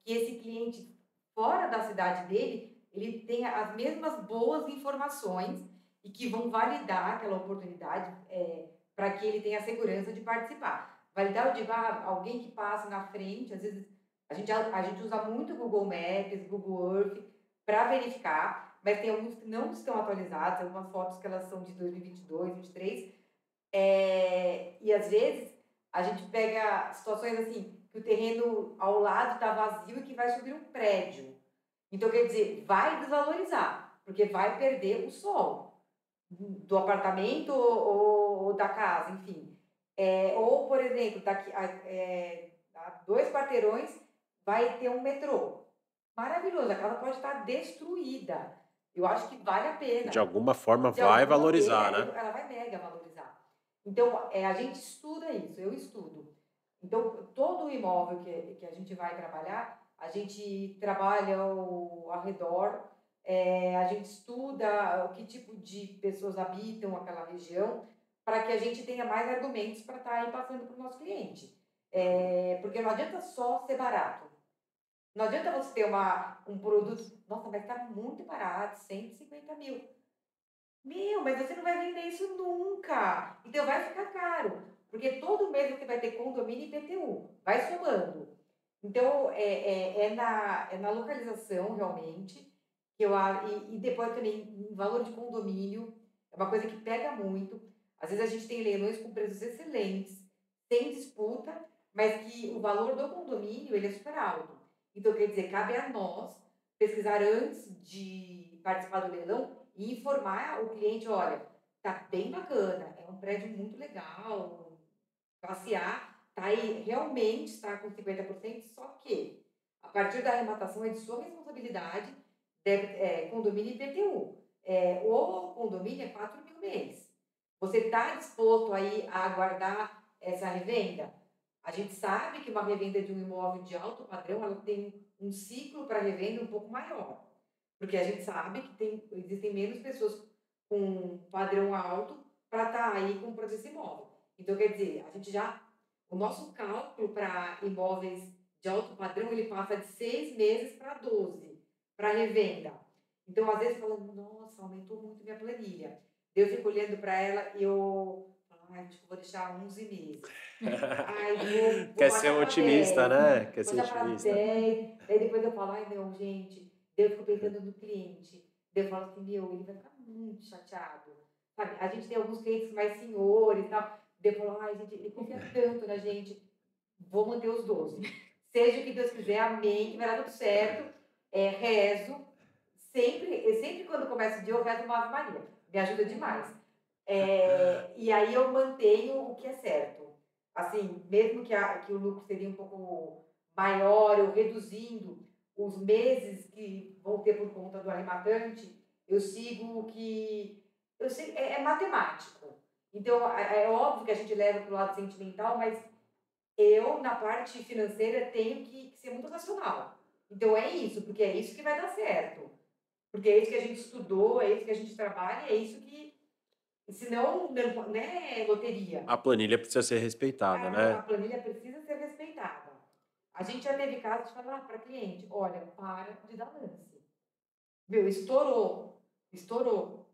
que esse cliente fora da cidade dele, ele tenha as mesmas boas informações e que vão validar aquela oportunidade para que ele tenha a segurança de participar. Validar, eu digo, alguém que passa na frente, às vezes a gente usa muito Google Maps, Google Earth para verificar, mas tem alguns que não estão atualizados, algumas fotos que elas são de 2022, 2023, e às vezes a gente pega situações assim, que o terreno ao lado está vazio e que vai subir um prédio. Então, quer dizer, vai desvalorizar, porque vai perder o sol do apartamento ou da casa, enfim. Ou, por exemplo, daqui a 2 quarteirões vai ter um metrô. Maravilhoso, a casa pode estar destruída. Eu acho que vale a De pena. alguma forma De vai alguma valorizar, pena, né? ela vai mega valorizar. Então, a gente estuda isso, eu estudo. Então, todo o imóvel que a gente vai trabalhar, a gente trabalha ao redor, a gente estuda o que tipo de pessoas habitam aquela região, para que a gente tenha mais argumentos para estar aí passando para o nosso cliente. Porque não adianta só ser barato. Não adianta você ter um produto, nossa, vai estar muito barato, 150 mil. Meu, mas você não vai vender isso nunca. Então vai ficar caro. Porque todo mês você vai ter condomínio e IPTU. Vai somando. Então, é na localização, realmente. E depois também, em valor de condomínio. É uma coisa que pega muito. Às vezes a gente tem leilões com preços excelentes, sem disputa, mas que o valor do condomínio ele é super alto. Então, quer dizer, cabe a nós pesquisar antes de participar do leilão e informar o cliente, olha, tá bem bacana, é um prédio muito legal, Classe A tá aí, realmente está com 50%, só que a partir da arrematação é de sua responsabilidade, condomínio e IPTU. O condomínio é 4.000 mês. Você está disposto aí a aguardar essa revenda? A gente sabe que uma revenda de um imóvel de alto padrão, ela tem um ciclo para revenda um pouco maior. Porque a gente sabe que existem menos pessoas com padrão alto para estar aí comprando esse imóvel. Então, quer dizer, o nosso cálculo para imóveis de alto padrão, ele passa de 6 meses para 12, para revenda. Então, às vezes, falando, nossa, aumentou muito minha planilha. Eu fico olhando para ela e eu falo, acho que vou deixar 11 meses. Vou Quer ser baixar para otimista, 10, né? Quer vou ser baixar para otimista. 10. Daí depois eu falo, não, gente. Daí eu fico pensando no cliente. Daí eu falo assim, ele vai ficar muito chateado. Sabe? A gente tem alguns clientes mais senhores e tal. Daí eu falo, gente, ele confia tanto na gente. Vou manter os 12. Seja o que Deus quiser, amém, que vai dar tudo certo. Rezo. Sempre quando começa o dia, eu rezo uma Ave Maria. Me ajuda demais. E aí eu mantenho o que é certo. Assim, mesmo que o lucro seria um pouco maior, eu reduzindo os meses que vão ter por conta do arrematante, eu sigo o que... Eu sei, é matemático. Então, é óbvio que a gente leva para o lado sentimental, mas eu, na parte financeira, tenho que ser muito racional. Então, é isso, porque é isso que vai dar certo. Porque é isso que a gente estudou, é isso que a gente trabalha, é isso que... Senão, não é loteria. A planilha precisa ser respeitada, A né? planilha precisa ser respeitada. A gente já teve casos de falar para cliente, olha, para de dar lance. Viu, estourou,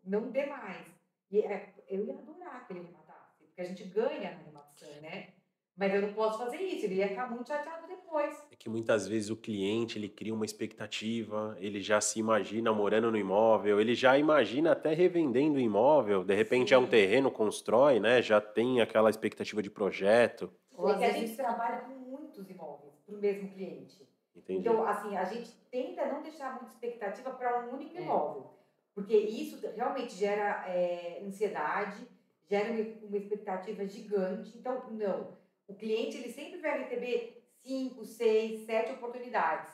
não dê mais. Eu ia adorar que ele rematasse, porque a gente ganha na rematação, né? Mas eu não posso fazer isso, ele ia ficar muito chateado depois. É que muitas vezes o cliente, ele cria uma expectativa, ele já se imagina morando no imóvel, ele já imagina até revendendo o imóvel, de repente é um Sim. terreno, constrói, né? Já tem aquela expectativa de projeto. Ou É às que a vezes gente trabalha com muitos imóveis para o mesmo cliente. Entendi. Então, assim, a gente tenta não deixar muita expectativa para um único imóvel, porque isso realmente gera ansiedade, gera uma expectativa gigante. Então, não. O cliente, ele sempre vai receber 5, 6, 7 oportunidades.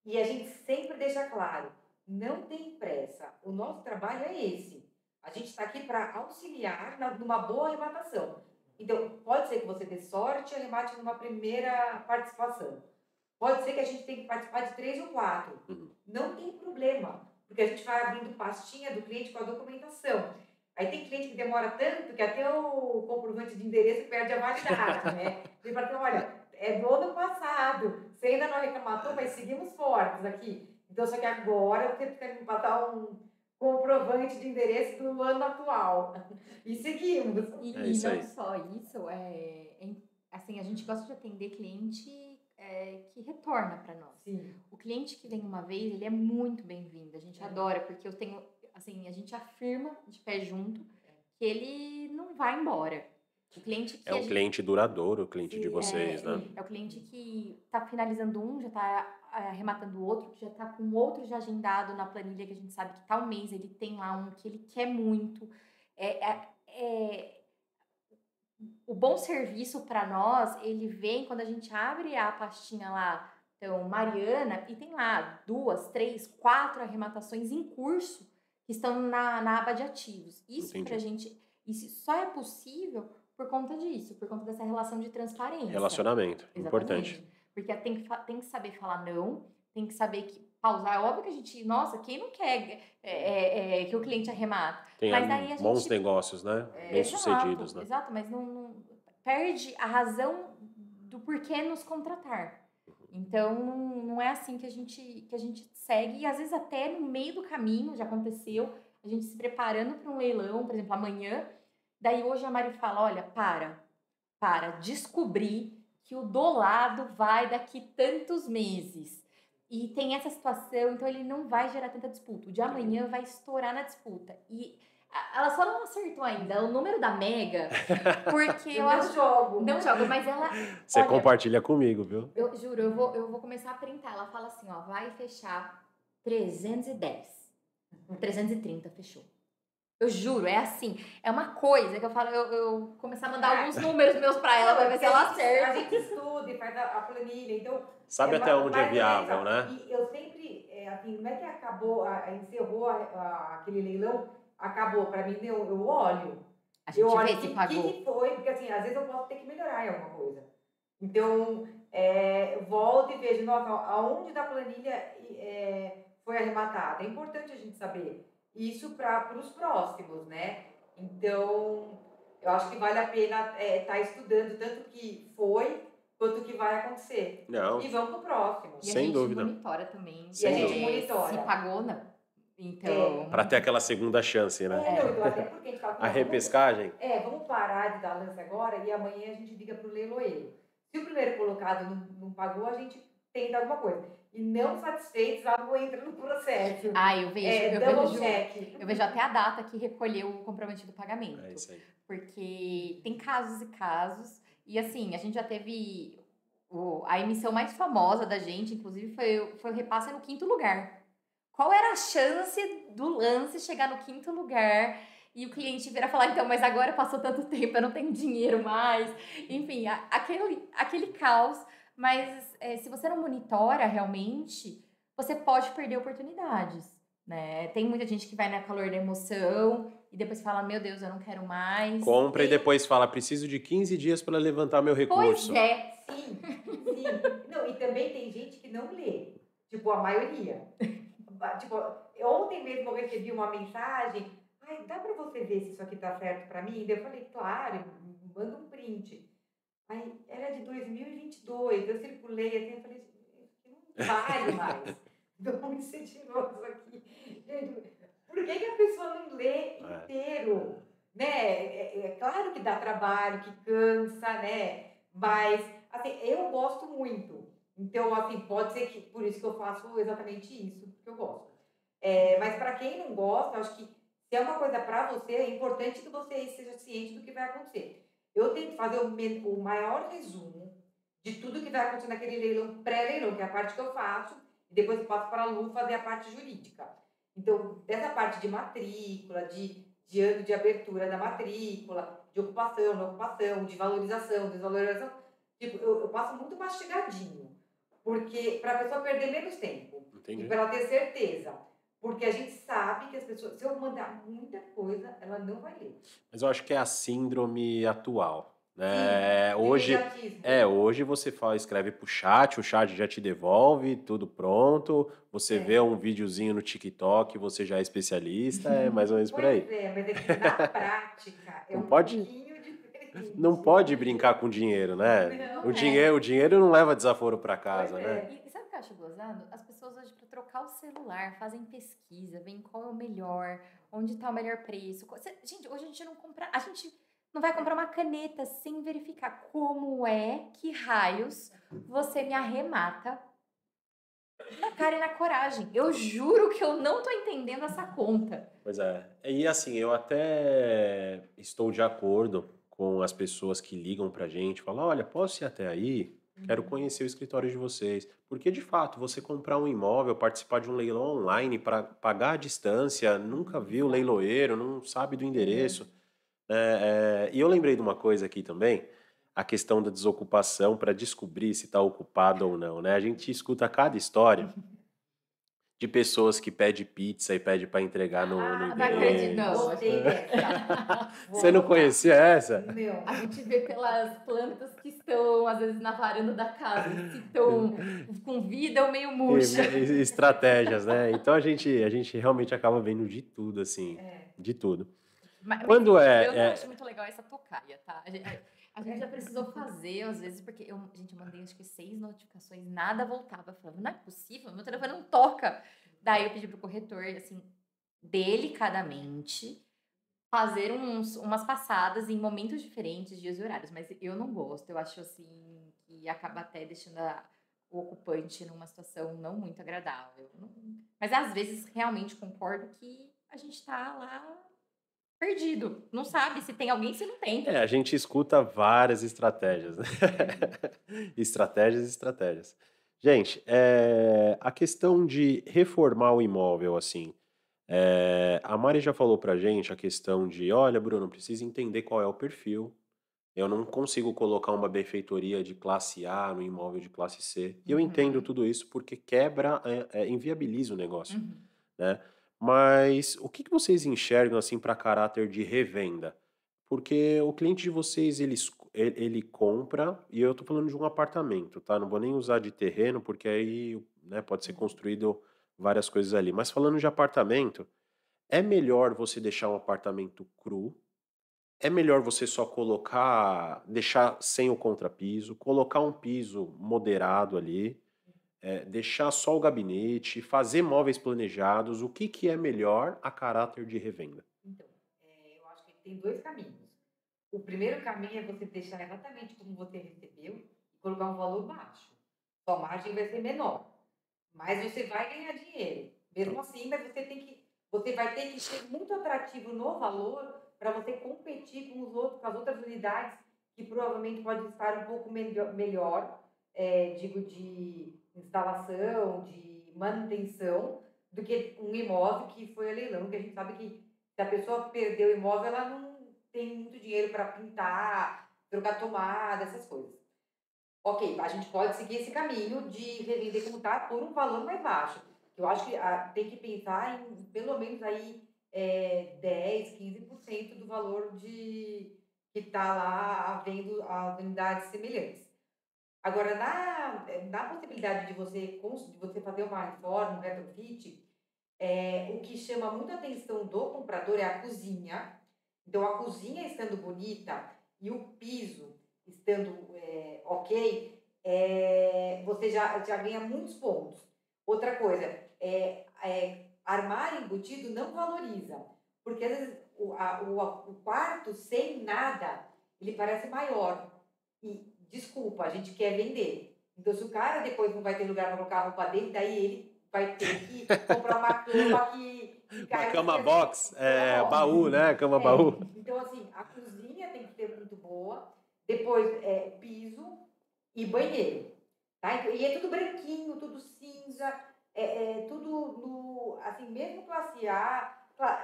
E a gente sempre deixa claro, não tem pressa. O nosso trabalho é esse. A gente está aqui para auxiliar numa boa arrematação. Então, pode ser que você dê sorte e arremate numa primeira participação. Pode ser que a gente tenha que participar de 3 ou 4. Não tem problema, porque a gente vai abrindo pastinha do cliente com a documentação. Aí tem cliente que demora tanto que até o comprovante de endereço perde a validade, né? Ele fala, olha, é do ano passado, você ainda não reclamatou, mas seguimos fortes aqui. Então, só que agora eu tenho que me passar um comprovante de endereço do ano atual. E seguimos. E não só isso, assim, a gente gosta de atender cliente que retorna para nós. Sim. O cliente que vem uma vez, ele é muito bem-vindo. A gente adora, porque eu tenho, assim, a gente afirma de pé junto que ele não vai embora. O cliente que É um cliente duradouro, o cliente de vocês, né? É o cliente que está finalizando um, já está arrematando o outro, que já está com outro já agendado na planilha, que a gente sabe que tal mês ele tem lá um que ele quer muito. O bom serviço para nós, ele vem quando a gente abre a pastinha lá, então, Mariana, e tem lá 2, 3, 4 arrematações em curso que estão na aba de ativos. Isso pra gente, isso só é possível por conta disso, por conta dessa relação de transparência. Relacionamento, exatamente. Importante. Porque tem que saber falar não, tem que saber pausar. É óbvio que a gente, nossa, quem não quer que o cliente arremata? Tem Mas daí a bons gente, negócios, né? Bem-sucedidos, né? Exato, mas não perde a razão do porquê nos contratar. Então, não é assim que a gente segue. E às vezes até no meio do caminho, já aconteceu, a gente se preparando para um leilão, por exemplo, amanhã. Daí hoje a Mari fala, olha, descobrir que o do lado vai daqui tantos meses. E tem essa situação, então ele não vai gerar tanta disputa. O de amanhã vai estourar na disputa. E ela só não acertou ainda o número da Mega, porque eu acho... Não jogo, mas ela... Você compartilha comigo, viu? Eu juro, eu vou começar a printar. Ela fala assim, ó, vai fechar 310. 330 fechou. Eu juro, é assim. É uma coisa que eu falo, eu começar a mandar alguns números meus pra ela pra ver se ela acerta. A gente estuda e faz a planilha, então... Sabe até onde é viável, né? E eu sempre, assim, não é que acabou, encerrou aquele leilão, acabou. Para mim, eu olho. A gente olho vê se pagou. que foi, porque assim, às vezes eu posso ter que melhorar em alguma coisa. Então, eu volto e vejo, nossa, aonde da planilha foi arrematada. É importante a gente saber isso para os próximos, né? Então, eu acho que vale a pena estar estudando tanto que foi quanto que vai acontecer. Não. E vamos pro próximo. E Sem a gente dúvida. monitora também. Sem E a gente dúvida. monitora. Se pagou ou não. Então... Para ter aquela segunda chance, né? Então, até porque a gente fala... A repescagem? Vamos parar de dar lance agora e amanhã a gente liga pro leiloeiro. Se o primeiro colocado não pagou, a gente tenta alguma coisa. E não satisfeitos, algo entra no processo. Eu vejo, eu vejo até a data que recolheu o comprometido pagamento. É isso aí. Porque tem casos e casos. E assim, a gente já teve... a emissão mais famosa da gente, inclusive, foi o repasse no 5º lugar. Qual era a chance do lance chegar no 5º lugar e o cliente vir a falar, então, mas agora passou tanto tempo, eu não tenho dinheiro mais. Enfim, aquele caos. Mas se você não monitora realmente, você pode perder oportunidades, né? Tem muita gente que vai na calor da emoção e depois fala, meu Deus, eu não quero mais. Compra e depois fala, preciso de 15 dias para levantar meu recurso. Pois é. Sim. Não, e também tem gente que não lê. Tipo, a maioria. Tipo, ontem mesmo eu recebi uma mensagem, dá pra você ver se isso aqui tá certo pra mim? Daí eu falei, claro, manda um print. Aí, era de 2022, eu circulei assim, eu falei, não vale mais. De onde você tirou isso aqui? Gente, por que a pessoa não lê inteiro? Né? É claro que dá trabalho, que cansa, né? Mas, assim, eu gosto muito. Então, assim, pode ser que por isso que eu faço exatamente isso, porque eu gosto. Mas para quem não gosta, eu acho que se é uma coisa para você, é importante que você esteja ciente do que vai acontecer. Eu tento fazer o maior resumo de tudo que vai acontecer naquele leilão, pré-leilão, que é a parte que eu faço, e depois eu passo para a Lu fazer a parte jurídica. Então, dessa parte de matrícula, de ano de abertura da matrícula, de ocupação, não ocupação, de valorização, desvalorização, tipo, eu passo muito mastigadinho. Porque para a pessoa perder menos tempo. Entendi. E para ela ter certeza. Porque a gente sabe que as pessoas, se eu mandar muita coisa, ela não vai ler. Mas eu acho que é a síndrome atual, né? Sim, hoje você escreve pro chat, o chat já te devolve, tudo pronto. Você vê um videozinho no TikTok, você já é especialista, é mais ou menos por aí. Pois mas é que na prática é pouquinho diferente. Não pode brincar com dinheiro, né? Não, o dinheiro não leva desaforo para casa, né? E sabe o que eu acho gozado? As pessoas hoje, para trocar o celular, fazem pesquisa, veem qual é o melhor, onde está o melhor preço. Gente, hoje a gente não compra... A gente não vai comprar uma caneta sem verificar como que raios você me arremata na cara e na coragem. Eu juro que eu não tô entendendo essa conta. Pois é. E assim, eu até estou de acordo com as pessoas que ligam pra gente, falam, olha, posso ir até aí? Quero conhecer o escritório de vocês. Porque, de fato, você comprar um imóvel, participar de um leilão online para pagar a distância, nunca viu o leiloeiro, não sabe do endereço. E eu lembrei de uma coisa aqui também, a questão da desocupação para descobrir se está ocupado ou não, né? A gente escuta cada história de pessoas que pedem pizza e pedem para entregar no não acredito, endereço. não. Gostei dessa. Você não conhecia essa? Não. A gente vê pelas plantas que estão, às vezes, na varanda da casa, se estão com vida ou meio murcha. Estratégias, né? Então a gente realmente acaba vendo de tudo, assim, de tudo. Mas Quando eu não acho muito legal essa tocaia, tá? A gente já precisou fazer, às vezes, porque eu mandei acho que 6 notificações, nada voltava. Eu falava, não é possível, meu telefone não toca. Daí eu pedi pro corretor, assim, delicadamente, fazer umas passadas em momentos diferentes, dias e horários. Mas eu não gosto, eu acho, assim, que acaba até deixando o ocupante numa situação não muito agradável. Mas às vezes, realmente, concordo que a gente tá lá perdido. Não sabe se tem alguém, se não tem. a gente escuta várias estratégias, né? Estratégias. Gente, a questão de reformar o imóvel, assim, A Mari já falou pra gente a questão de, olha, Bruno, precisa entender qual é o perfil. Eu não consigo colocar uma benfeitoria de classe A no imóvel de classe C. E eu entendo Uhum, tudo isso porque quebra, inviabiliza o negócio, uhum. né? Mas o que que vocês enxergam assim para caráter de revenda? Porque o cliente de vocês ele compra, e eu tô falando de um apartamento, tá? Não vou nem usar de terreno, porque aí, né, pode ser Uhum. construído várias coisas ali. Mas falando de apartamento, é melhor você deixar um apartamento cru, é melhor você só colocar, deixar sem o contrapiso, colocar um piso moderado ali, deixar só o gabinete, fazer móveis planejados. O que que é melhor a caráter de revenda? Então, eu acho que tem dois caminhos. O primeiro caminho é você deixar exatamente como você recebeu e colocar um valor baixo. Sua margem vai ser menor, mas você vai ganhar dinheiro. Mesmo assim, mas você vai ter que ser muito atrativo no valor para você competir com as outras unidades que provavelmente podem estar um pouco melhor, digo, de instalação, de manutenção, do que um imóvel que foi a leilão, que a gente sabe que se a pessoa perdeu o imóvel, ela não tem muito dinheiro para pintar, trocar tomada, essas coisas. Ok, a gente pode seguir esse caminho de revender como está por um valor mais baixo. Eu acho que tem que pensar em pelo menos aí 10, 15% do valor que está lá havendo as unidades semelhantes. Agora, na possibilidade de você fazer uma reforma, um retrofit, o que chama muito a atenção do comprador é a cozinha. Então, a cozinha estando bonita e o piso estando ok, você já ganha muitos pontos. Outra coisa, armário embutido não valoriza, porque às vezes o quarto sem nada, ele parece maior. E, desculpa, a gente quer vender. Então, se o cara depois não vai ter lugar para colocar a roupa dele, daí ele vai ter que comprar uma cama que Uma caiba cama 300 box, cama box. baú, né? Cama baú. Então, assim, a cozinha tem que ser muito boa, depois piso e banheiro, tá? E é tudo branquinho, tudo cinza, tudo assim, mesmo classe A,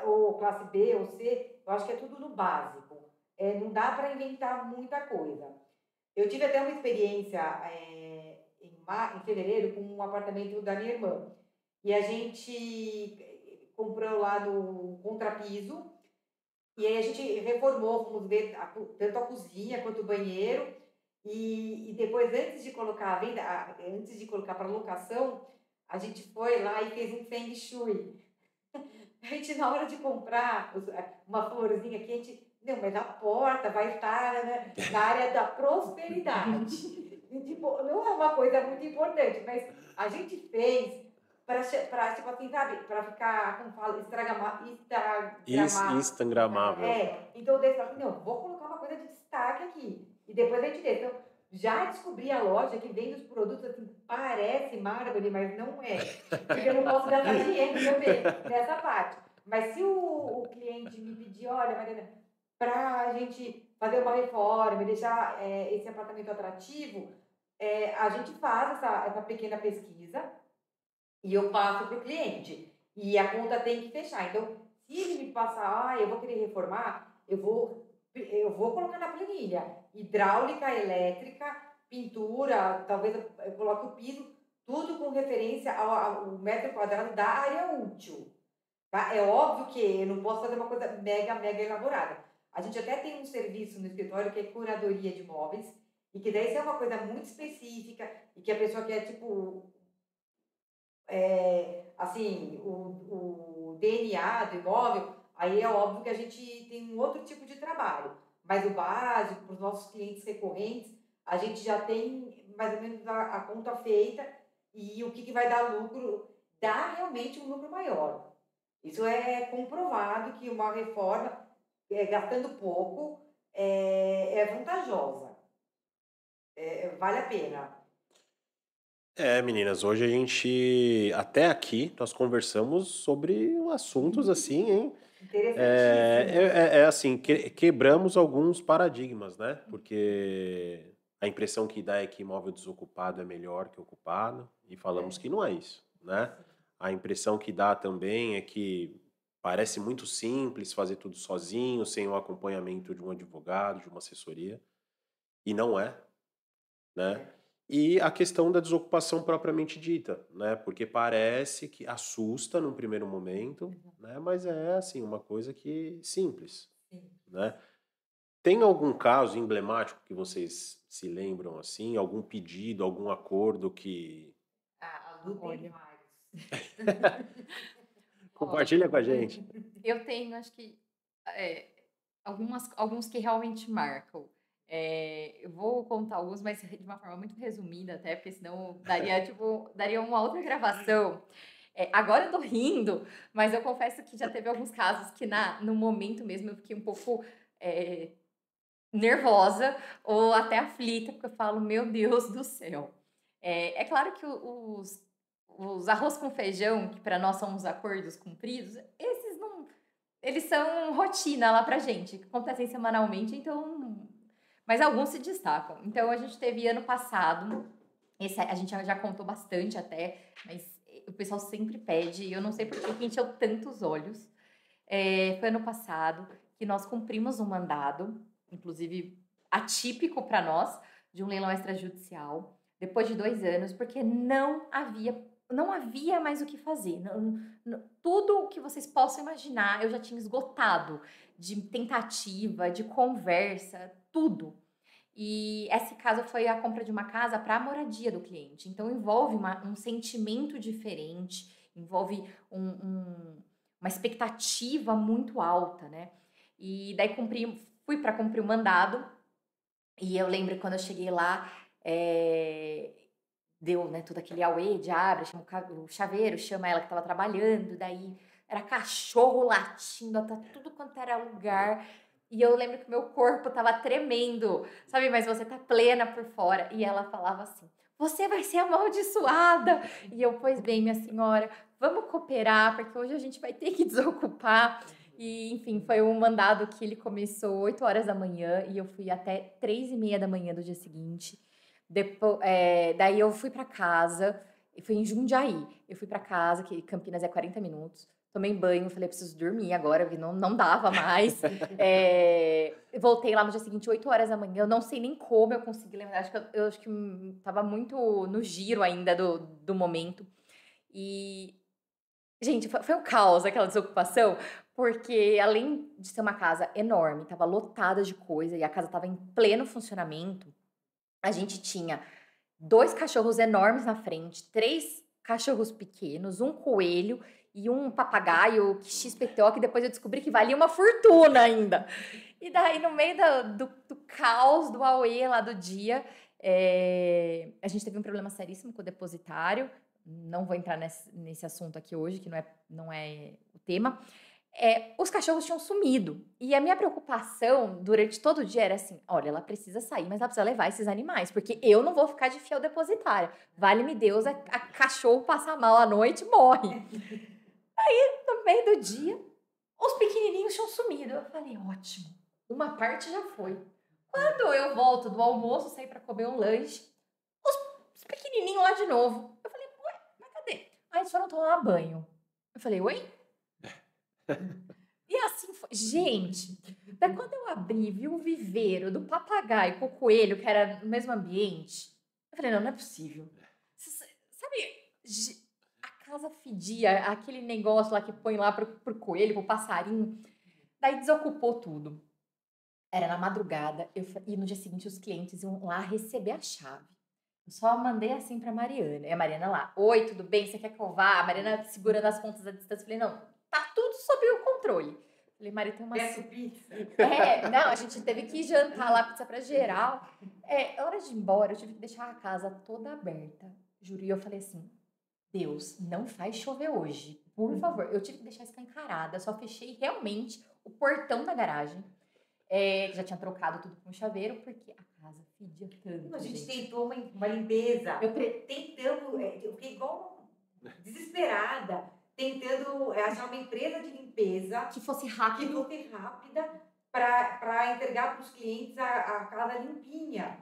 ou classe B ou C, eu acho que é tudo no básico. Não dá para inventar muita coisa. Eu tive até uma experiência em fevereiro com um apartamento da minha irmã. E a gente comprou lá no contrapiso. E aí a gente reformou, fomos ver tanto a cozinha quanto o banheiro. E depois, antes de colocar a venda, antes de colocar para locação, a gente foi lá e fez um feng shui. A gente, na hora de comprar uma florzinha aqui, a gente, não, mas a porta vai estar, né, na área da prosperidade. E, tipo, não é uma coisa muito importante, mas a gente fez para tipo assim, sabe, para ficar, como fala, instagramável. Instagramável. Então, daí você fala assim, não, vou colocar uma coisa de destaque aqui. E depois a gente vê. Então, já descobri a loja que vende os produtos assim, parece mármore, mas não é. Porque eu não posso gastar dinheiro também nessa parte. Mas se o cliente me pedir, olha, Mariana, para a gente fazer uma reforma e deixar esse apartamento atrativo, a gente faz essa pequena pesquisa e eu passo para o cliente. E a conta tem que fechar. Então, se ele me passar, eu vou querer reformar, eu vou colocar na planilha. Hidráulica, elétrica, pintura, talvez eu coloque o piso, tudo com referência ao metro quadrado da área útil. Tá? É óbvio que eu não posso fazer uma coisa mega, mega elaborada. A gente até tem um serviço no escritório que é curadoria de imóveis, e que daí se é uma coisa muito específica e que a pessoa quer, tipo, assim, o DNA do imóvel, aí é óbvio que a gente tem um outro tipo de trabalho. Mas o básico, para os nossos clientes recorrentes, a gente já tem mais ou menos a conta feita e o que vai dar lucro, dá realmente um lucro maior. Isso é comprovado que uma reforma, gastando pouco, é vantajosa, vale a pena. Meninas, hoje a gente, até aqui, nós conversamos sobre assuntos assim, hein? Interessantíssimos. Assim, quebramos alguns paradigmas, né? Porque a impressão que dá é que imóvel desocupado é melhor que ocupado, e falamos É, que não é isso, né? A impressão que dá também é que Parece muito simples fazer tudo sozinho, sem o acompanhamento de um advogado, de uma assessoria, e não é, né? E a questão da desocupação propriamente dita, né? Porque parece que assusta num primeiro momento, né? Mas é assim, uma coisa que simples, Sim. né? Tem algum caso emblemático que vocês se lembram assim? Algum pedido, algum acordo que A Lu tem Olha. vários. compartilha com a gente? Eu tenho, acho que, é, alguns que realmente marcam. Eu vou contar alguns, mas de uma forma muito resumida até, porque senão daria, tipo, daria uma outra gravação. Agora eu tô rindo, mas eu confesso que já teve alguns casos que no momento mesmo eu fiquei um pouco é, nervosa ou até aflita, porque eu falo, meu Deus do céu. É claro que os arroz com feijão, que para nós são os acordos cumpridos, esses não. Eles são rotina lá pra gente, que acontecem semanalmente, então. Mas alguns se destacam. Então a gente teve ano passado, esse a gente já contou bastante até, mas o pessoal sempre pede, e eu não sei por que encheu tantos olhos. Foi ano passado que nós cumprimos um mandado, inclusive atípico para nós, de um leilão extrajudicial, depois de 2 anos, porque não havia mais o que fazer. Tudo o que vocês possam imaginar, eu já tinha esgotado de tentativa, de conversa, tudo. E esse caso foi a compra de uma casa para a moradia do cliente. Então envolve um sentimento diferente, envolve uma expectativa muito alta, né? E daí fui para cumprir o mandado. E eu lembro quando eu cheguei lá, deu, né, todo aquele auê de abre, chama o chaveiro, chama ela que estava trabalhando, daí era cachorro latindo, tá tudo quanto era lugar. E eu lembro que meu corpo tava tremendo, sabe? Mas você tá plena por fora. E ela falava assim: você vai ser amaldiçoada. E eu, pois bem, minha senhora, vamos cooperar, porque hoje a gente vai ter que desocupar. E, enfim, foi um mandado que ele começou 8 horas da manhã e eu fui até 3:30 da manhã do dia seguinte. Daí eu fui pra casa, e fui em Jundiaí. Eu fui pra casa, que Campinas é 40 minutos. Tomei banho, falei, preciso dormir agora, porque não dava mais. Voltei lá no dia seguinte, 8 horas da manhã. Eu não sei nem como eu consegui lembrar. Eu acho que tava muito no giro ainda do momento. E, gente, foi um caos aquela desocupação, porque além de ser uma casa enorme, tava lotada de coisa e a casa tava em pleno funcionamento. A gente tinha 2 cachorros enormes na frente, 3 cachorros pequenos, um coelho e um papagaio que XPTO, que depois eu descobri que valia uma fortuna ainda. E daí, no meio do caos, do auê lá do dia, a gente teve um problema seríssimo com o depositário. Não vou entrar nesse assunto aqui hoje, que não é o tema. Os cachorros tinham sumido. E a minha preocupação durante todo o dia era assim: olha, ela precisa sair, mas ela precisa levar esses animais, porque eu não vou ficar de fiel depositária. Vale-me Deus, a cachorro passa mal à noite e morre. Aí, no meio do dia, os pequenininhos tinham sumido. Eu falei: ótimo, uma parte já foi. Quando eu volto do almoço, saí para comer um lanche, os pequenininhos lá de novo. Eu falei: ué, mas cadê? Aí eles foram tomar banho. Eu falei: oi? E assim foi. Gente, daí quando eu abri, vi o viveiro do papagaio com o coelho, que era no mesmo ambiente, eu falei, não é possível. Sabe, a casa fedia, aquele negócio lá que põe lá pro coelho, pro passarinho. Daí desocupou tudo. Era na madrugada, e no dia seguinte os clientes iam lá receber a chave. Eu só mandei assim pra Mariana. E a Mariana lá: oi, tudo bem? Você quer que eu vá? A Mariana segurando as pontas da distância. Falei: não, tá tudo sob o controle. Falei: Mari, tem uma. Peço pizza. Não, a gente teve que jantar lá, pizza pra geral. Hora de ir embora, eu tive que deixar a casa toda aberta. Juro. E eu falei assim: Deus, não faz chover hoje. Por favor. Eu tive que deixar escancarada. Eu só fechei realmente o portão da garagem. Que já tinha trocado tudo com chaveiro, porque a casa fedia tanto. A gente gente. tentou uma limpeza. Eu Tentando, eu fiquei igual desesperada, tentando achar uma empresa de limpeza que fosse que rápido. fosse rápida para entregar para os clientes a casa limpinha.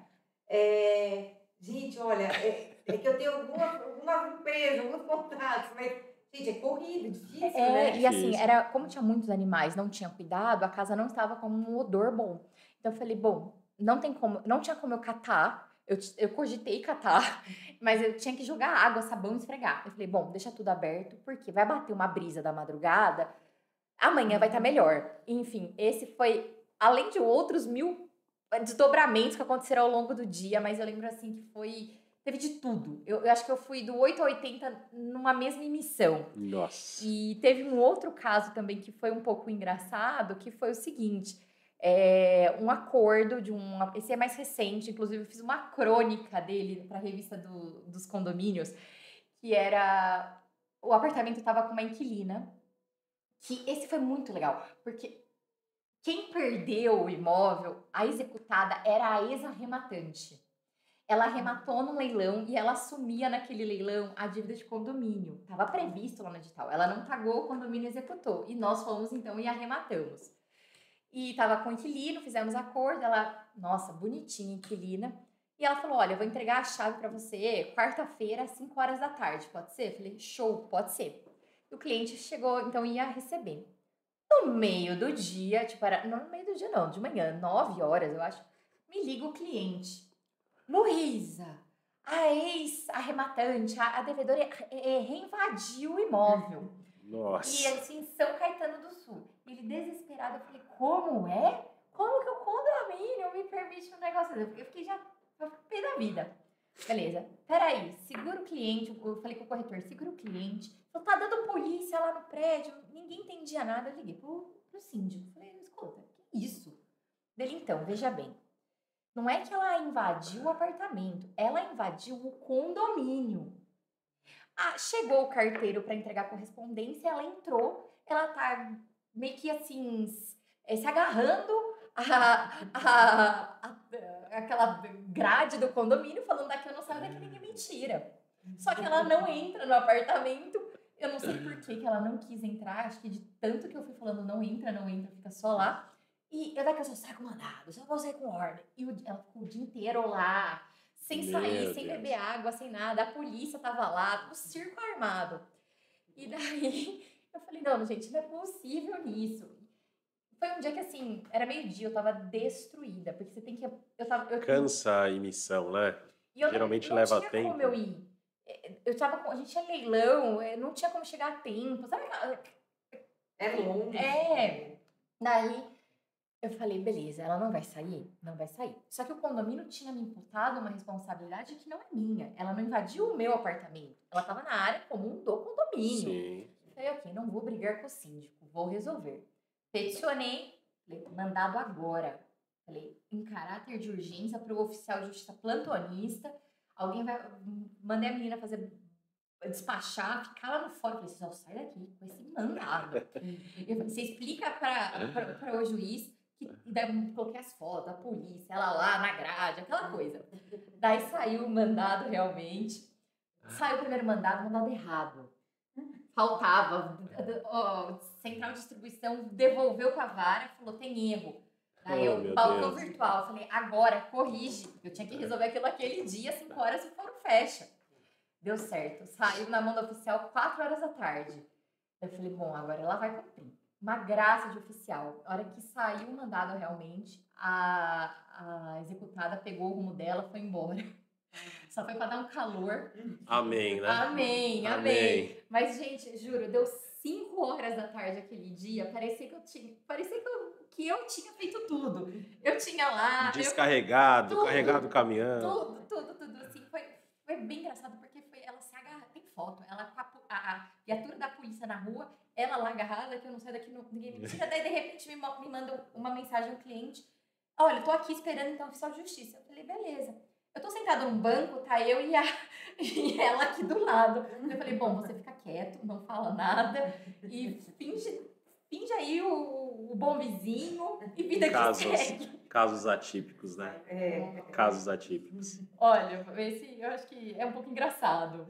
Gente, olha, que eu tenho alguma empresa, alguns contratos, mas, Gente, é corrido, difícil, É, né? e assim, Difícil. como tinha muitos animais, não tinha cuidado, a casa não estava com um odor bom. Então eu falei, bom, não tem como, não tinha como eu catar. Eu cogitei catar, mas eu tinha que jogar água, sabão e esfregar. Eu falei, bom, deixa tudo aberto, porque vai bater uma brisa da madrugada, amanhã vai estar melhor. Enfim, esse foi, além de outros 1000 desdobramentos que aconteceram ao longo do dia, mas eu lembro assim que teve de tudo. Eu acho que eu fui do 8 a 80 numa mesma emissão. Nossa. E teve um outro caso também que foi um pouco engraçado, que foi o seguinte, um acordo esse é mais recente, inclusive eu fiz uma crônica dele para a revista dos condomínios, que era, o apartamento estava com uma inquilina, que esse foi muito legal, porque quem perdeu o imóvel, a executada era a ex-arrematante. Ela arrematou no leilão e ela assumia naquele leilão a dívida de condomínio. Estava previsto lá no edital. Ela não pagou, o condomínio executou. E nós fomos então e arrematamos. E estava com o inquilino, fizemos acordo. Ela, nossa, bonitinha, inquilina. E ela falou: olha, eu vou entregar a chave para você quarta-feira, às 5 horas da tarde, pode ser? Eu falei: show, pode ser. E o cliente chegou, então ia receber. No meio do dia, tipo, não no meio do dia, não, de manhã, 9 horas, eu acho, me liga o cliente. Luísa, a ex-arrematante, a devedora reinvadiu o imóvel. E Nossa. assim, São Caetano do Sul. Ele desesperado, eu falei, como é? Como que o condomínio me permite um negócio desse? Eu fiquei já pé da vida. Beleza, peraí, segura o cliente, eu falei com o corretor, segura o cliente. Falou, tá dando polícia lá no prédio, ninguém entendia nada. Eu liguei pro síndico, falei, escuta, que isso? Dele, então, veja bem. Não é que ela invadiu o apartamento, ela invadiu o condomínio. Ah, chegou o carteiro para entregar a correspondência, ela entrou, ela tá meio que assim, se agarrando aquela grade do condomínio, falando daqui eu não saio, daqui ninguém me tira. Só que ela não entra no apartamento, eu não sei por que ela não quis entrar, acho que de tanto que eu fui falando não entra, fica só lá. E daqui eu só saio com mandado, só vou sair com ordem. E ela ficou o dia inteiro lá, sem sair, sem beber água, sem nada. A polícia tava lá, o circo armado. E daí eu falei, não, gente, não é possível nisso. Foi um dia que, assim, era meio-dia, eu tava destruída, porque você tem que... Cansa a emissão, né? E eu Geralmente não leva tinha tempo. como eu ir. A gente tinha leilão, não tinha como chegar a tempo, sabe? É longe. Daí eu falei, beleza, ela não vai sair? Não vai sair. Só que o condomínio tinha me imputado uma responsabilidade que não é minha. Ela não invadiu o meu apartamento. Ela estava na área comum do condomínio. Sim. Falei, ok, não vou brigar com o síndico, vou resolver. Peticionei, falei, mandado agora. Falei, em caráter de urgência para o oficial de justiça plantonista, alguém vai... Mandei a menina fazer... despachar, ficar lá no fórum. Falei, só sai daqui com esse mandado. Você explica para o juiz... E daí coloquei as fotos, a polícia, ela lá na grade, aquela coisa. Daí saiu o mandado realmente. Saiu o primeiro mandado errado. Faltava. Central de distribuição devolveu para a vara, falou, tem erro. Daí balcão virtual. Eu falei, agora, corrige. Eu tinha que resolver aquilo aquele dia, 5 horas, e o fórum fecha. Deu certo. Saiu na mão do oficial 4 horas da tarde. Eu falei, bom, agora ela vai cumprir. Uma graça de oficial. A hora que saiu o mandado realmente, a executada pegou o rumo dela, foi embora. Só foi para dar um calor. Amém, né? Amém. Mas, gente, juro, deu 5 horas da tarde aquele dia, parecia que eu tinha feito tudo. Eu tinha lá... Descarregado, carregado o caminhão. Tudo. Assim, foi bem engraçado, porque ela se agarra, tem foto, ela com a viatura da polícia na rua, ela lá agarrada, que eu não saio daqui, ninguém me tira. Daí, de repente, me manda uma mensagem ao cliente. Olha, eu tô aqui esperando, então, o oficial de justiça. Eu falei, beleza. Eu tô sentada num banco, tá eu e ela aqui do lado. Eu falei, bom, você fica quieto, não fala nada e finge aí o bom vizinho e vida que segue. Casos atípicos, né? Casos atípicos. Olha, esse eu acho que é um pouco engraçado.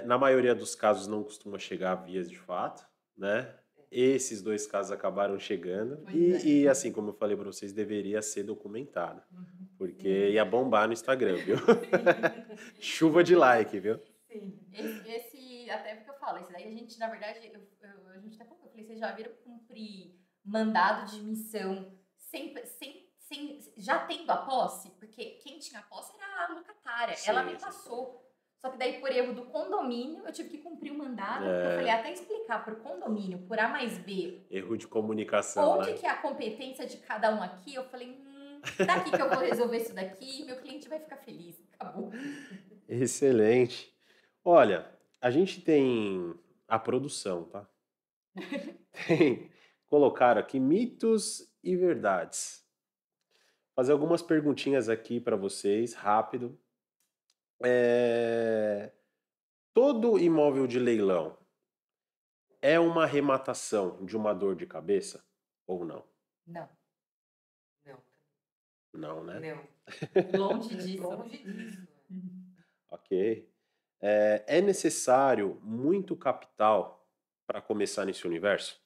Na maioria dos casos não costuma chegar a vias de fato, né? Esses 2 casos acabaram chegando e assim como eu falei para vocês, deveria ser documentado, porque ia bombar no Instagram, viu? Chuva de like, viu? Sim. Esse, até porque eu falo, esse cliente, na verdade, a gente até falou, eu falei, vocês já viram cumprir mandado de missão já tendo a posse? Porque quem tinha a posse era a locatária, ela me passou. Só que daí, por erro do condomínio, eu tive que cumprir o mandado, porque eu falei, até explicar pro condomínio, por A mais B. Erro de comunicação, onde que é a competência de cada um aqui? Eu falei, daqui que eu vou resolver isso daqui, meu cliente vai ficar feliz. Acabou. Excelente. Olha, a gente tem a produção, tá? Colocaram aqui mitos e verdades. Fazer algumas perguntinhas aqui para vocês, rápido. Todo imóvel de leilão é uma arrematação de uma dor de cabeça ou não? Não. Não, né? Não. Longe disso. Longe disso. Ok. É necessário muito capital para começar nesse universo?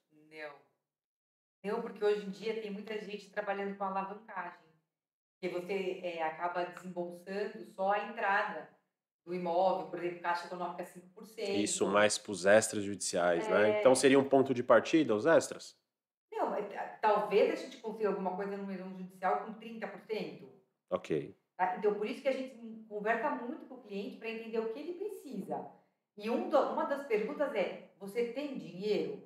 Não, porque hoje em dia tem muita gente trabalhando com alavancagem. Porque você acaba desembolsando só a entrada do imóvel, por exemplo, Caixa Econômica 5%. Isso mais para os extras judiciais, né? Então seria um ponto de partida os extras? Não, talvez a gente consiga alguma coisa no mesmo judicial com 30%. Ok. Tá? Então, por isso que a gente conversa muito com o cliente para entender o que ele precisa. E uma das perguntas é, você tem dinheiro?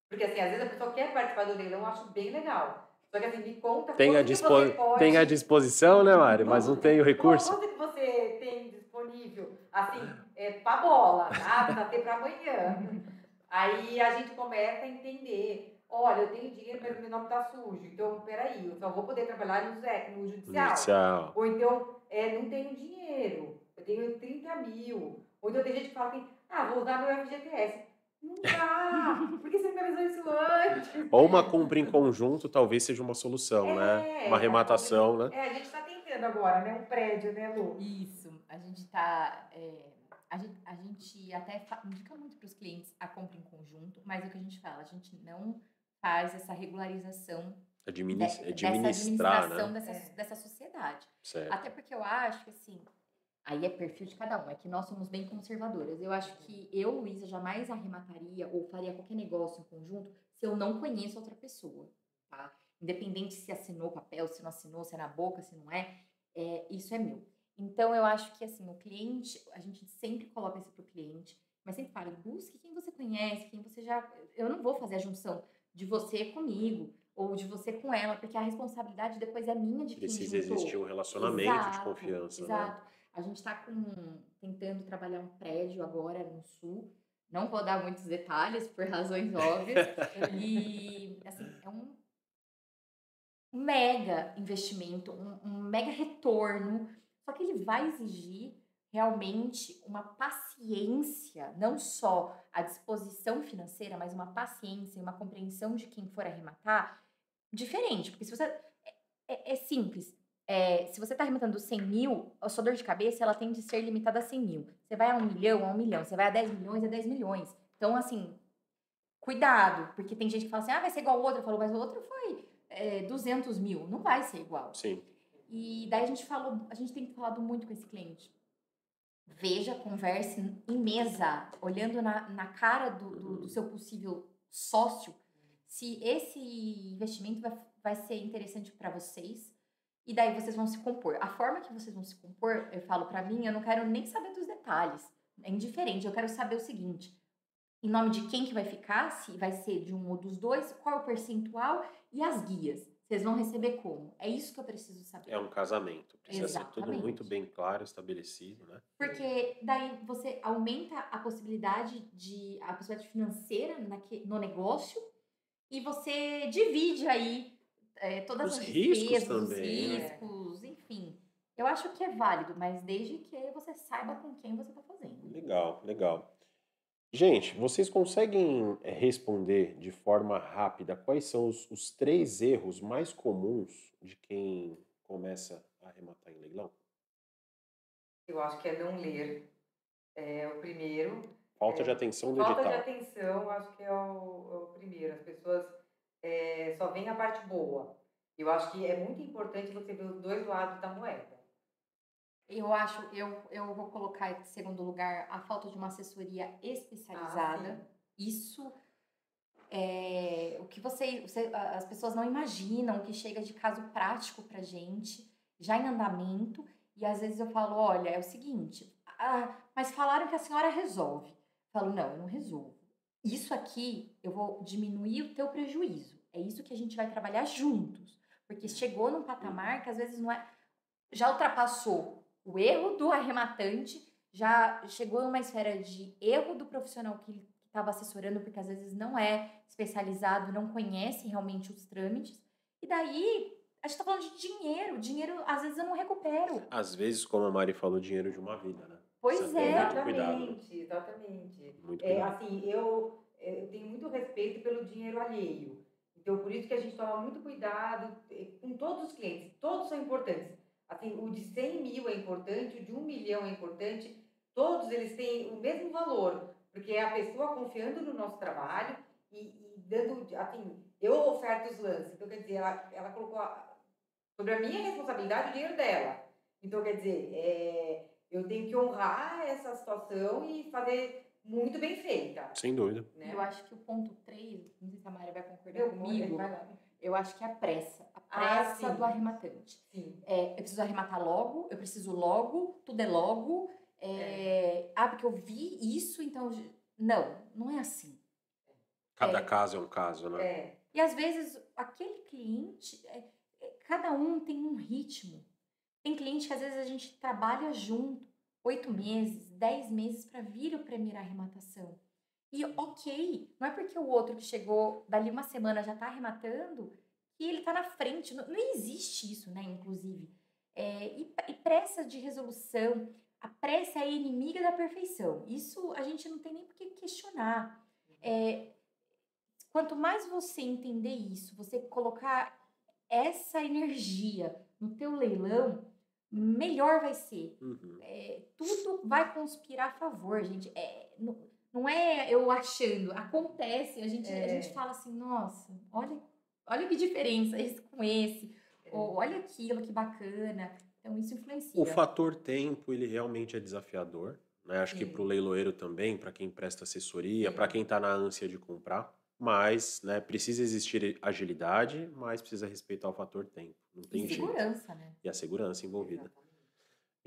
Porque, assim, às vezes a pessoa quer participar do leilão, eu acho bem legal. Só que, assim, me conta quanto que você pode... Tem à disposição, né, Mari? Mas não tem o recurso. Quanto que você tem disponível? Assim, pra bola, tá? Pra ter pra amanhã. Aí a gente começa a entender. Olha, eu tenho dinheiro, mas meu nome tá sujo. Então, peraí, eu só vou poder trabalhar no judicial. Ou então, não tenho dinheiro. Eu tenho 30 mil. Ou então tem gente que fala assim, vou usar meu FGTS. Não dá! Por que você não me avisou isso antes? Ou uma compra em conjunto talvez seja uma solução, né? Uma arrematação, né? A gente está tentando agora, né? Um prédio, né, Lu? Isso. A gente tá... A gente até indica muito para os clientes a compra em conjunto, mas é o que a gente fala, a gente não faz essa regularização dessa administração, né? dessa sociedade. Certo. Até porque eu acho que, assim, aí é perfil de cada um, é que nós somos bem conservadoras. Eu acho que eu, Luísa, jamais arremataria ou faria qualquer negócio em conjunto se eu não conheço outra pessoa, tá? Independente se assinou papel, se não assinou, se é na boca, se não isso é meu. Então, eu acho que, assim, o cliente, a gente sempre coloca isso pro cliente, mas sempre fala, busque quem você conhece, quem você já... Eu não vou fazer a junção de você comigo ou de você com ela, porque a responsabilidade depois é minha de quem Precisa existir um relacionamento de confiança, exato. Né? A gente está tentando trabalhar um prédio agora no Sul, não vou dar muitos detalhes por razões óbvias, e, assim, é um mega investimento, um mega retorno. Só que ele vai exigir realmente uma paciência, não só a disposição financeira, mas uma paciência e uma compreensão de quem for arrematar diferente. Porque se você... É simples. Se você está arrematando 100 mil, a sua dor de cabeça ela tem de ser limitada a 100 mil. Você vai a 1 milhão, a 1 milhão. Você vai a 10 milhões, a 10 milhões. Então, assim, cuidado. Porque tem gente que fala assim, vai ser igual o outro. Eu falo, mas o outro foi 200 mil. Não vai ser igual. Sim. E daí a gente tem falado muito com esse cliente. Veja, converse em mesa, olhando na cara do seu possível sócio, se esse investimento vai ser interessante para vocês. E daí vocês vão se compor. A forma que vocês vão se compor, eu falo para mim, eu não quero nem saber dos detalhes. É indiferente, eu quero saber o seguinte. Em nome de quem que vai ficar, se vai ser de um ou dos dois, qual é o percentual e as guias. Vocês vão receber como? É isso que eu preciso saber. É um casamento. Precisa Exatamente. ser tudo muito bem claro, estabelecido, né? Porque daí você aumenta a possibilidade financeira no negócio e você divide aí todas as despesas, os riscos, enfim. Eu acho que é válido, mas desde que você saiba com quem você está fazendo. Legal, legal. Gente, vocês conseguem responder de forma rápida quais são os 3 erros mais comuns de quem começa a arrematar em leilão? Eu acho que é não ler. É o primeiro. Falta de atenção do edital. Falta de atenção, acho que é o primeiro. As pessoas só veem a parte boa. Eu acho que é muito importante você ver os dois lados da moeda. Eu vou colocar em segundo lugar a falta de uma assessoria especializada. Isso o que as pessoas não imaginam, o que chega de caso prático pra gente, já em andamento, e às vezes eu falo, olha, é o seguinte, mas falaram que a senhora resolve. Eu falo, não, eu não resolvo. Isso aqui, eu vou diminuir o teu prejuízo. É isso que a gente vai trabalhar juntos. Porque chegou num patamar que às vezes não é... Já ultrapassou o erro do arrematante, já chegou em uma esfera de erro do profissional que estava assessorando, porque às vezes não é especializado, não conhece realmente os trâmites. E daí, a gente tá falando de dinheiro. Dinheiro, às vezes, eu não recupero. Às vezes, como a Mari falou, dinheiro de uma vida, né? Pois Precisa ter é. muito cuidado. Né? Exatamente. Muito cuidado. Assim, eu tenho muito respeito pelo dinheiro alheio. Então, por isso que a gente toma muito cuidado com todos os clientes. Todos são importantes. Assim, o de 100 mil é importante, o de 1 milhão é importante. Todos eles têm o mesmo valor, porque é a pessoa confiando no nosso trabalho e dando, assim, eu oferto os lances. Então, quer dizer, ela colocou sobre a minha responsabilidade o dinheiro dela. Então, quer dizer, eu tenho que honrar essa situação e fazer muito bem feita. Sem dúvida. Né? Eu acho que o ponto 3, não sei se a Mari vai concordar comigo, eu acho que é a pressa. A pressa do arrematante. Sim. Eu preciso arrematar logo, eu preciso logo, tudo é logo. Porque eu vi isso, então... Não é assim. Cada caso é um caso, né? E às vezes, aquele cliente... cada um tem um ritmo. Tem cliente que às vezes a gente trabalha junto 8 meses, 10 meses para vir a primeira arrematação. E ok, não é porque o outro que chegou dali uma semana já está arrematando que ele está na frente. Não existe isso, né, inclusive. E pressa de resolução, a pressa é inimiga da perfeição. Isso a gente não tem nem por que questionar. Quanto mais você entender isso, você colocar essa energia no teu leilão, melhor vai ser. Uhum. Tudo vai conspirar a favor, gente. Não é eu achando, acontece. A gente fala assim, nossa, olha que diferença esse com esse. Ou olha aquilo, que bacana. Então isso influencia. O fator tempo, ele realmente é desafiador. Né? Acho que para o leiloeiro também, para quem presta assessoria, para quem está na ânsia de comprar. Mas, né, precisa existir agilidade, mas precisa respeitar o fator tempo. Não tem jeito. Segurança, né? E a segurança envolvida.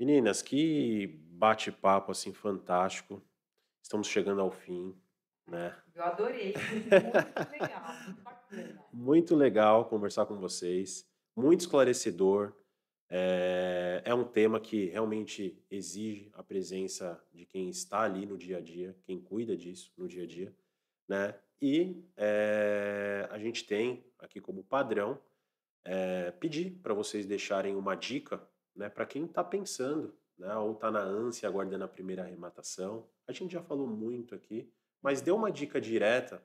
Meninas, que bate-papo assim fantástico. Estamos chegando ao fim, né? Eu adorei, muito legal, muito bacana. Muito legal conversar com vocês, muito esclarecedor. É um tema que realmente exige a presença de quem está ali no dia a dia, quem cuida disso no dia a dia, né? E a gente tem aqui como padrão pedir para vocês deixarem uma dica, né, para quem está pensando, né, ou está na ânsia aguardando a primeira arrematação. A gente já falou muito aqui, mas dê uma dica direta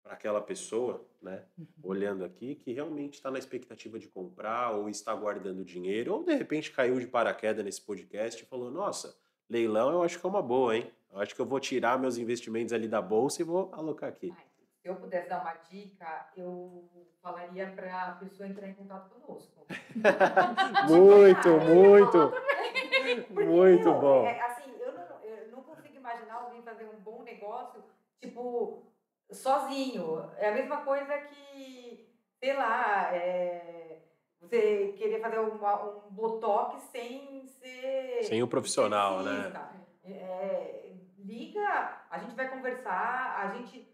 para aquela pessoa, né, olhando aqui, que realmente está na expectativa de comprar ou está guardando dinheiro, ou de repente caiu de paraquedas nesse podcast e falou, nossa, leilão eu acho que é uma boa, hein? Eu acho que eu vou tirar meus investimentos ali da bolsa e vou alocar aqui. Se eu pudesse dar uma dica, eu falaria para a pessoa entrar em contato conosco. Muito bom. Assim, eu não consigo imaginar alguém fazer um bom negócio, tipo, sozinho. É a mesma coisa que, sei lá, você querer fazer um botox sem ser... Sem o profissional, né? Liga, a gente vai conversar, a gente